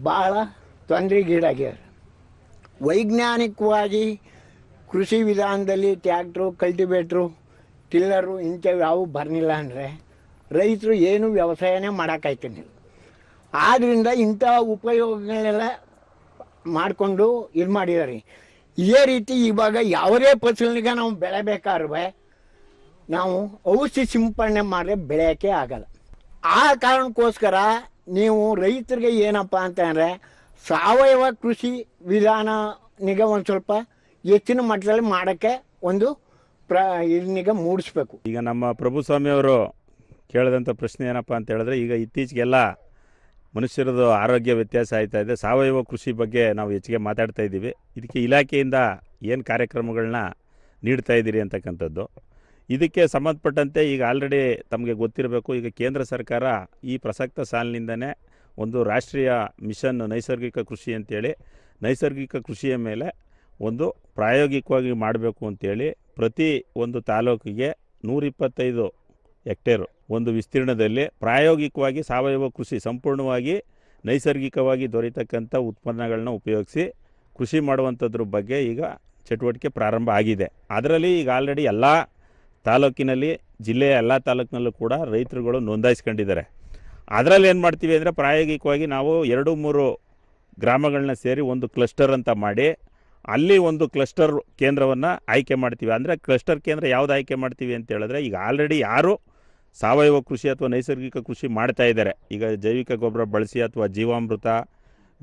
ಭಾಳ ತೊಂದರೆಗೀಡಾಗ್ಯಾರ. ವೈಜ್ಞಾನಿಕವಾಗಿ ಕೃಷಿ ವಿಧಾನದಲ್ಲಿ ಟ್ಯಾಕ್ಟ್ರು, ಕಲ್ಟಿವೇಟ್ರು, ಟಿಲ್ಲರು ಇಂಥವು ಯಾವು ಬರಲಿಲ್ಲ ಅಂದರೆ ರೈತರು ಏನು ವ್ಯವಸಾಯನೇ ಮಾಡೋಕ್ಕಾಯ್ತಿಲ್ಲ. ಆದ್ದರಿಂದ ಇಂಥ ಉಪಯೋಗಗಳೆಲ್ಲ ಮಾಡಿಕೊಂಡು ಇದು ಮಾಡಿದ್ದಾರೆ. ಇದೇ ರೀತಿ ಇವಾಗ ಯಾವುದೇ ಫಸಲಿಗೆ ನಾವು ಬೆಳೆಬೇಕಾದ್ರೆ ನಾವು ಔಷಧಿ ಸಿಂಪಡಣೆ ಮಾಡಿದ್ರೆ ಬೆಳೆಯೋಕ್ಕೆ ಆಗಲ್ಲ. ಆ ಕಾರಣಕ್ಕೋಸ್ಕರ ನೀವು ರೈತರಿಗೆ ಏನಪ್ಪ ಅಂತಂದರೆ ಸಾವಯವ ಕೃಷಿ ವಿಧಾನನಿಗ ಒಂದು ಸ್ವಲ್ಪ ಹೆಚ್ಚಿನ ಮಟ್ಟದಲ್ಲಿ ಮಾಡೋಕ್ಕೆ ಒಂದು ಇದನ್ನೀಗ ಮೂಡಿಸ್ಬೇಕು. ಈಗ ನಮ್ಮ ಪ್ರಭುಸ್ವಾಮಿಯವರು ಕೇಳಿದಂಥ ಪ್ರಶ್ನೆ ಏನಪ್ಪ ಅಂತ ಹೇಳಿದ್ರೆ, ಈಗ ಇತ್ತೀಚೆಗೆಲ್ಲ ಮನುಷ್ಯರದು ಆರೋಗ್ಯ ವ್ಯತ್ಯಾಸ ಆಯ್ತಾ ಇದೆ, ಸಾವಯವ ಕೃಷಿ ಬಗ್ಗೆ ನಾವು ಹೆಚ್ಚಿಗೆ ಮಾತಾಡ್ತಾ ಇದ್ದೀವಿ. ಇದಕ್ಕೆ ಇಲಾಖೆಯಿಂದ ಏನು ಕಾರ್ಯಕ್ರಮಗಳನ್ನ ನೀಡ್ತಾ ಇದ್ದೀರಿ ಅಂತಕ್ಕಂಥದ್ದು. ಇದಕ್ಕೆ ಸಂಬಂಧಪಟ್ಟಂತೆ ಈಗ ಆಲ್ರೆಡಿ ತಮಗೆ ಗೊತ್ತಿರಬೇಕು, ಈಗ ಕೇಂದ್ರ ಸರ್ಕಾರ ಈ ಪ್ರಸಕ್ತ ಸಾಲಿನಿಂದನೇ ಒಂದು ರಾಷ್ಟ್ರೀಯ ಮಿಷನ್ ನೈಸರ್ಗಿಕ ಕೃಷಿ ಅಂತೇಳಿ ನೈಸರ್ಗಿಕ ಕೃಷಿಯ ಮೇಲೆ ಒಂದು ಪ್ರಾಯೋಗಿಕವಾಗಿ ಮಾಡಬೇಕು ಅಂತೇಳಿ ಪ್ರತಿ ಒಂದು ತಾಲೂಕಿಗೆ 125 ಹೆಕ್ಟೇರು ಒಂದು ವಿಸ್ತೀರ್ಣದಲ್ಲಿ ಪ್ರಾಯೋಗಿಕವಾಗಿ ಸಾವಯವ ಕೃಷಿ ಸಂಪೂರ್ಣವಾಗಿ ನೈಸರ್ಗಿಕವಾಗಿ ದೊರೆಯತಕ್ಕಂಥ ಉತ್ಪನ್ನಗಳನ್ನ ಉಪಯೋಗಿಸಿ ಕೃಷಿ ಮಾಡುವಂಥದ್ರ ಬಗ್ಗೆ ಈಗ ಚಟುವಟಿಕೆ ಪ್ರಾರಂಭ ಆಗಿದೆ. ಅದರಲ್ಲಿ ಈಗ ಆಲ್ರೆಡಿ ಎಲ್ಲ ತಾಲೂಕಿನಲ್ಲಿ, ಜಿಲ್ಲೆಯ ಎಲ್ಲ ತಾಲೂಕಿನಲ್ಲೂ ಕೂಡ ರೈತರುಗಳು ನೋಂದಾಯಿಸ್ಕೊಂಡಿದ್ದಾರೆ. ಅದರಲ್ಲಿ ಏನು ಮಾಡ್ತೀವಿ ಅಂದರೆ ಪ್ರಾಯೋಗಿಕವಾಗಿ ನಾವು 2-3 ಗ್ರಾಮಗಳನ್ನ ಸೇರಿ ಒಂದು ಕ್ಲಸ್ಟರ್ ಅಂತ ಮಾಡಿ ಅಲ್ಲಿ ಒಂದು ಕ್ಲಸ್ಟರ್ ಕೇಂದ್ರವನ್ನು ಆಯ್ಕೆ ಮಾಡ್ತೀವಿ. ಅಂದರೆ ಕ್ಲಸ್ಟರ್ ಕೇಂದ್ರ ಯಾವುದು ಆಯ್ಕೆ ಮಾಡ್ತೀವಿ ಅಂತ ಹೇಳಿದ್ರೆ, ಈಗ ಆಲ್ರೆಡಿ ಯಾರು ಸಾವಯವ ಕೃಷಿ ಅಥವಾ ನೈಸರ್ಗಿಕ ಕೃಷಿ ಮಾಡ್ತಾ ಇದ್ದಾರೆ, ಈಗ ಜೈವಿಕ ಗೊಬ್ಬರ ಬಳಸಿ ಅಥವಾ ಜೀವಾಮೃತ,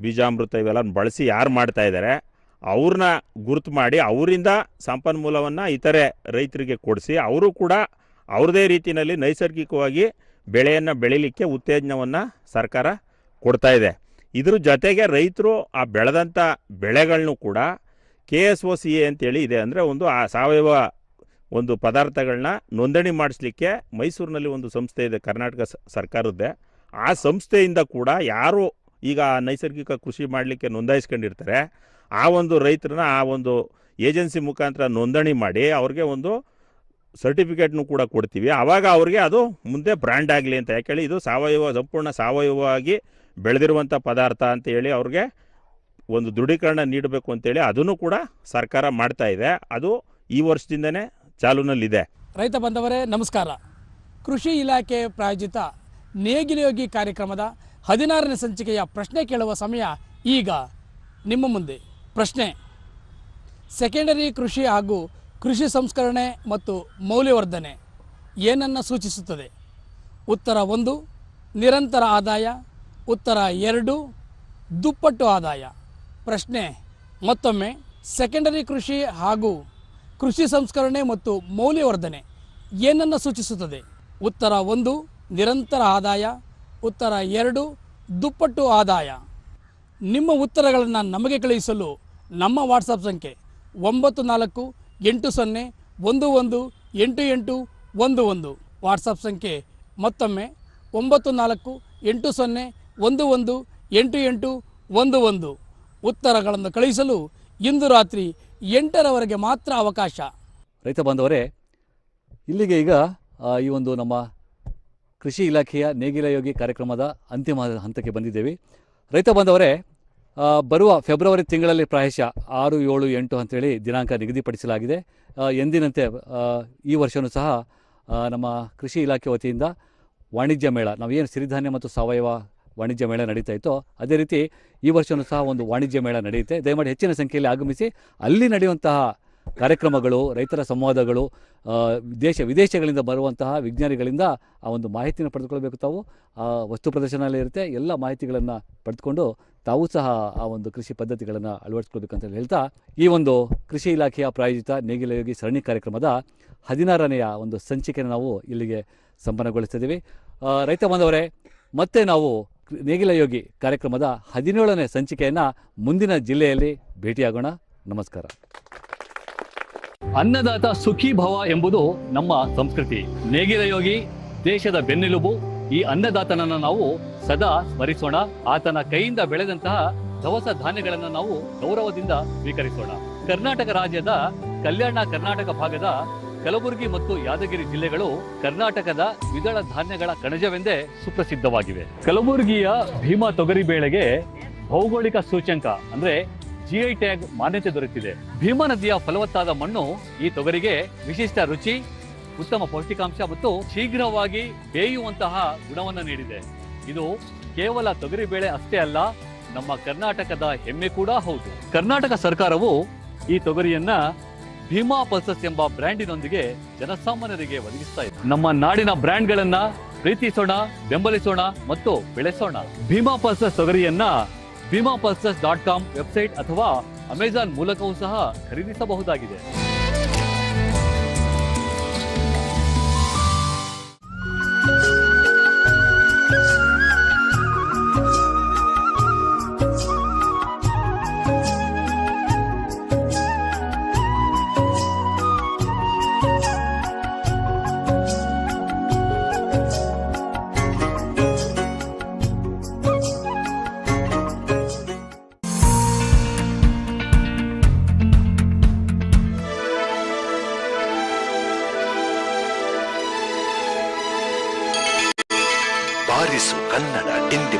ಬೀಜಾಮೃತ ಇವೆಲ್ಲ ಬಳಸಿ ಯಾರು ಮಾಡ್ತಾ ಇದ್ದಾರೆ ಅವ್ರನ್ನ ಗುರುತು ಮಾಡಿ ಅವರಿಂದ ಸಂಪನ್ಮೂಲವನ್ನು ಇತರೆ ರೈತರಿಗೆ ಕೊಡಿಸಿ ಅವರು ಕೂಡ ಅವ್ರದೇ ರೀತಿಯಲ್ಲಿ ನೈಸರ್ಗಿಕವಾಗಿ ಬೆಳೆಯನ್ನು ಬೆಳೀಲಿಕ್ಕೆ ಉತ್ತೇಜನವನ್ನು ಸರ್ಕಾರ ಕೊಡ್ತಾ ಇದೆ. ಇದ್ರ ಜೊತೆಗೆ ರೈತರು ಆ ಬೆಳೆದಂಥ ಬೆಳೆಗಳನ್ನು ಕೂಡ KSOCA ಅಂತೇಳಿ ಇದೆ, ಅಂದರೆ ಒಂದು ಆ ಸಾವಯವ ಒಂದು ಪದಾರ್ಥಗಳನ್ನ ನೋಂದಣಿ ಮಾಡಿಸ್ಲಿಕ್ಕೆ ಮೈಸೂರಿನಲ್ಲಿ ಒಂದು ಸಂಸ್ಥೆ ಇದೆ, ಕರ್ನಾಟಕ ಸರ್ಕಾರದ್ದೇ. ಆ ಸಂಸ್ಥೆಯಿಂದ ಕೂಡ ಯಾರು ಈಗ ನೈಸರ್ಗಿಕ ಕೃಷಿ ಮಾಡಲಿಕ್ಕೆ ನೋಂದಾಯಿಸ್ಕೊಂಡಿರ್ತಾರೆ ಆ ಒಂದು ರೈತರನ್ನ ಆ ಒಂದು ಏಜೆನ್ಸಿ ಮುಖಾಂತರ ನೋಂದಣಿ ಮಾಡಿ ಅವ್ರಿಗೆ ಒಂದು ಸರ್ಟಿಫಿಕೇಟ್ನು ಕೂಡ ಕೊಡ್ತೀವಿ. ಆವಾಗ ಅವ್ರಿಗೆ ಅದು ಮುಂದೆ ಬ್ರ್ಯಾಂಡ್ ಆಗಲಿ ಅಂತ. ಯಾಕೇಳಿ ಇದು ಸಾವಯವ, ಸಂಪೂರ್ಣ ಸಾವಯವವಾಗಿ ಬೆಳೆದಿರುವಂಥ ಪದಾರ್ಥ ಅಂತೇಳಿ ಅವ್ರಿಗೆ ಒಂದು ದೃಢೀಕರಣ ನೀಡಬೇಕು ಅಂತೇಳಿ ಅದನ್ನು ಕೂಡ ಸರ್ಕಾರ ಮಾಡ್ತಾ ಇದೆ. ಅದು ಈ ವರ್ಷದಿಂದನೇ ಚಾಲೂನಲ್ಲಿದೆ. ರೈತ ಬಂಧವರೇ ನಮಸ್ಕಾರ. ಕೃಷಿ ಇಲಾಖೆ ಪ್ರಾಯೋಜಿತ ನೇಗಿಲ ಯೋಗಿ ಕಾರ್ಯಕ್ರಮದ 16ನೇ ಸಂಚಿಕೆಯ ಪ್ರಶ್ನೆ ಕೇಳುವ ಸಮಯ ಈಗ ನಿಮ್ಮ ಮುಂದೆ. ಪ್ರಶ್ನೆ: ಸೆಕೆಂಡರಿ ಕೃಷಿ ಹಾಗೂ ಕೃಷಿ ಸಂಸ್ಕರಣೆ ಮತ್ತು ಮೌಲ್ಯವರ್ಧನೆ ಏನನ್ನು ಸೂಚಿಸುತ್ತದೆ? ಉತ್ತರ 1 ನಿರಂತರ ಆದಾಯ, ಉತ್ತರ 2 ದುಪ್ಪಟ್ಟು ಆದಾಯ. ಪ್ರಶ್ನೆ ಮತ್ತೊಮ್ಮೆ: ಸೆಕೆಂಡರಿ ಕೃಷಿ ಹಾಗೂ ಕೃಷಿ ಸಂಸ್ಕರಣೆ ಮತ್ತು ಮೌಲ್ಯವರ್ಧನೆ ಏನನ್ನು ಸೂಚಿಸುತ್ತದೆ? ಉತ್ತರ 1 ನಿರಂತರ ಆದಾಯ, ಉತ್ತರ 2 ದುಪ್ಪಟ್ಟು ಆದಾಯ. ನಿಮ್ಮ ಉತ್ತರಗಳನ್ನು ನಮಗೆ ಕಳುಹಿಸಲು ನಮ್ಮ ವಾಟ್ಸಪ್ ಸಂಖ್ಯೆ 9480118811. ವಾಟ್ಸಪ್ ಸಂಖ್ಯೆ ಮತ್ತೊಮ್ಮೆ 9480118811. ಉತ್ತರಗಳನ್ನು ಕಳುಹಿಸಲು ಇಂದು ರಾತ್ರಿ 8ರವರೆಗೆ ಮಾತ್ರ ಅವಕಾಶ. ರೈತ ಬಾಂಧವರೇ, ಇಲ್ಲಿಗೆ ಈಗ ಈ ಒಂದು ನಮ್ಮ ಕೃಷಿ ಇಲಾಖೆಯ ನೇಗಿಲ ಯೋಗಿ ಕಾರ್ಯಕ್ರಮದ ಅಂತಿಮ ಹಂತಕ್ಕೆ ಬಂದಿದ್ದೇವೆ. ರೈತ ಬಾಂಧವರೇ, ಬರುವ ಫೆಬ್ರವರಿ ತಿಂಗಳಲ್ಲಿ ಪ್ರಾಯಶಃ 6, 7, 8 ಅಂತೇಳಿ ದಿನಾಂಕ ನಿಗದಿಪಡಿಸಲಾಗಿದೆ. ಎಂದಿನಂತೆ ಈ ವರ್ಷವೂ ಸಹ ನಮ್ಮ ಕೃಷಿ ಇಲಾಖೆ ವತಿಯಿಂದ ವಾಣಿಜ್ಯ ಮೇಳ, ನಾವೇನು ಸಿರಿಧಾನ್ಯ ಮತ್ತು ಸಾವಯವ ವಾಣಿಜ್ಯ ಮೇಳ ನಡೀತಾ ಇತ್ತೋ ಅದೇ ರೀತಿ ಈ ವರ್ಷವೂ ಸಹ ಒಂದು ವಾಣಿಜ್ಯ ಮೇಳ ನಡೆಯುತ್ತೆ. ದಯಮಾಡಿ ಹೆಚ್ಚಿನ ಸಂಖ್ಯೆಯಲ್ಲಿ ಆಗಮಿಸಿ ಅಲ್ಲಿ ನಡೆಯುವಂತಹ ಕಾರ್ಯಕ್ರಮಗಳು, ರೈತರ ಸಂವಾದಗಳು, ವಿದೇಶಗಳಿಂದ ಬರುವಂತಹ ವಿಜ್ಞಾನಿಗಳಿಂದ ಆ ಒಂದು ಮಾಹಿತಿಯನ್ನು ಪಡೆದುಕೊಳ್ಬೇಕು. ತಾವು ವಸ್ತು ಪ್ರದರ್ಶನ ಇರುತ್ತೆ, ಎಲ್ಲ ಮಾಹಿತಿಗಳನ್ನು ಪಡೆದುಕೊಂಡು ತಾವು ಸಹ ಆ ಒಂದು ಕೃಷಿ ಪದ್ಧತಿಗಳನ್ನು ಅಳವಡಿಸ್ಕೊಳ್ಬೇಕಂತ ಹೇಳ್ತಾ ಈ ಒಂದು ಕೃಷಿ ಇಲಾಖೆಯ ಪ್ರಾಯೋಜಿತ ನೇಗಿಲ ಯೋಗಿ ಸರಣಿ ಕಾರ್ಯಕ್ರಮದ 16ನೆಯ ಒಂದು ಸಂಚಿಕೆಯನ್ನು ನಾವು ಇಲ್ಲಿಗೆ ಸಂಪನ್ನಗೊಳಿಸ್ತಿದ್ದೀವಿ. ರೈತ ಬಾಂಧವರೇ, ಮತ್ತೆ ನಾವು ನೇಗಿಲ ಯೋಗಿ ಕಾರ್ಯಕ್ರಮದ 17ನೇ ಸಂಚಿಕೆಯನ್ನು ಮುಂದಿನ ಜಿಲ್ಲೆಯಲ್ಲಿ ಭೇಟಿಯಾಗೋಣ. ನಮಸ್ಕಾರ. ಅನ್ನದಾತ ಸುಖೀ ಭವ ಎಂಬುದು ನಮ್ಮ ಸಂಸ್ಕೃತಿ. ನೇಗಿಲ ಯೋಗಿ ದೇಶದ ಬೆನ್ನೆಲುಬು. ಈ ಅನ್ನದಾತನನ್ನು ನಾವು ಸದಾ ಸ್ಮರಿಸೋಣ. ಆತನ ಕೈಯಿಂದ ಬೆಳೆದಂತಹ ದವಸ ಧಾನ್ಯಗಳನ್ನು ನಾವು ಗೌರವದಿಂದ ಸ್ವೀಕರಿಸೋಣ. ಕರ್ನಾಟಕ ರಾಜ್ಯದ ಕಲ್ಯಾಣ ಕರ್ನಾಟಕ ಭಾಗದ ಕಲಬುರಗಿ ಮತ್ತು ಯಾದಗಿರಿ ಜಿಲ್ಲೆಗಳು ಕರ್ನಾಟಕದ ದ್ವಿದಳ ಧಾನ್ಯಗಳ ಕಣಜವೆಂದೇ ಸುಪ್ರಸಿದ್ಧವಾಗಿವೆ. ಕಲಬುರಗಿಯ ಭೀಮಾ ತೊಗರಿ ಬೇಳೆಗೆ ಭೌಗೋಳಿಕ ಸೂಚ್ಯಂಕ ಅಂದ್ರೆ GI ಟ್ಯಾಗ್ ಮಾನ್ಯತೆ ದೊರೆತಿದೆ. ಭೀಮಾ ನದಿಯ ಫಲವತ್ತಾದ ಮಣ್ಣು ಈ ತೊಗರಿಗೆ ವಿಶಿಷ್ಟ ರುಚಿ, ಉತ್ತಮ ಪೌಷ್ಟಿಕಾಂಶ ಮತ್ತು ಶೀಘ್ರವಾಗಿ ಬೇಯುವಂತಹ ಗುಣವನ್ನು ನೀಡಿದೆ. ಇದು ಕೇವಲ ತೊಗರಿ ಬೇಳೆ ಅಷ್ಟೇ ಅಲ್ಲ, ನಮ್ಮ ಕರ್ನಾಟಕದ ಹೆಮ್ಮೆ ಕೂಡ ಹೌದು. ಕರ್ನಾಟಕ ಸರ್ಕಾರವು ಈ ತೊಗರಿಯನ್ನ ಭೀಮಾ ಪಲ್ಸಸ್ ಎಂಬ ಬ್ರ್ಯಾಂಡಿನೊಂದಿಗೆ ಜನಸಾಮಾನ್ಯರಿಗೆ ಒದಗಿಸ್ತಾ ಇದೆ. ನಮ್ಮ ನಾಡಿನ ಬ್ರ್ಯಾಂಡ್ಗಳನ್ನ ಪ್ರೀತಿಸೋಣ, ಬೆಂಬಲಿಸೋಣ ಮತ್ತು ಬೆಳೆಸೋಣ. ಭೀಮಾ ಪಲ್ಸಸ್ ತೊಗರಿಯನ್ನ bhimapulses.com ವೆಬ್ಸೈಟ್ ಅಥವಾ ಅಮೆಜಾನ್ ಮೂಲಕವೂ ಸಹ ಖರೀದಿಸಬಹುದಾಗಿದೆ. ಬಾರಿಸು ಕನ್ನಡ ಇಂದಿ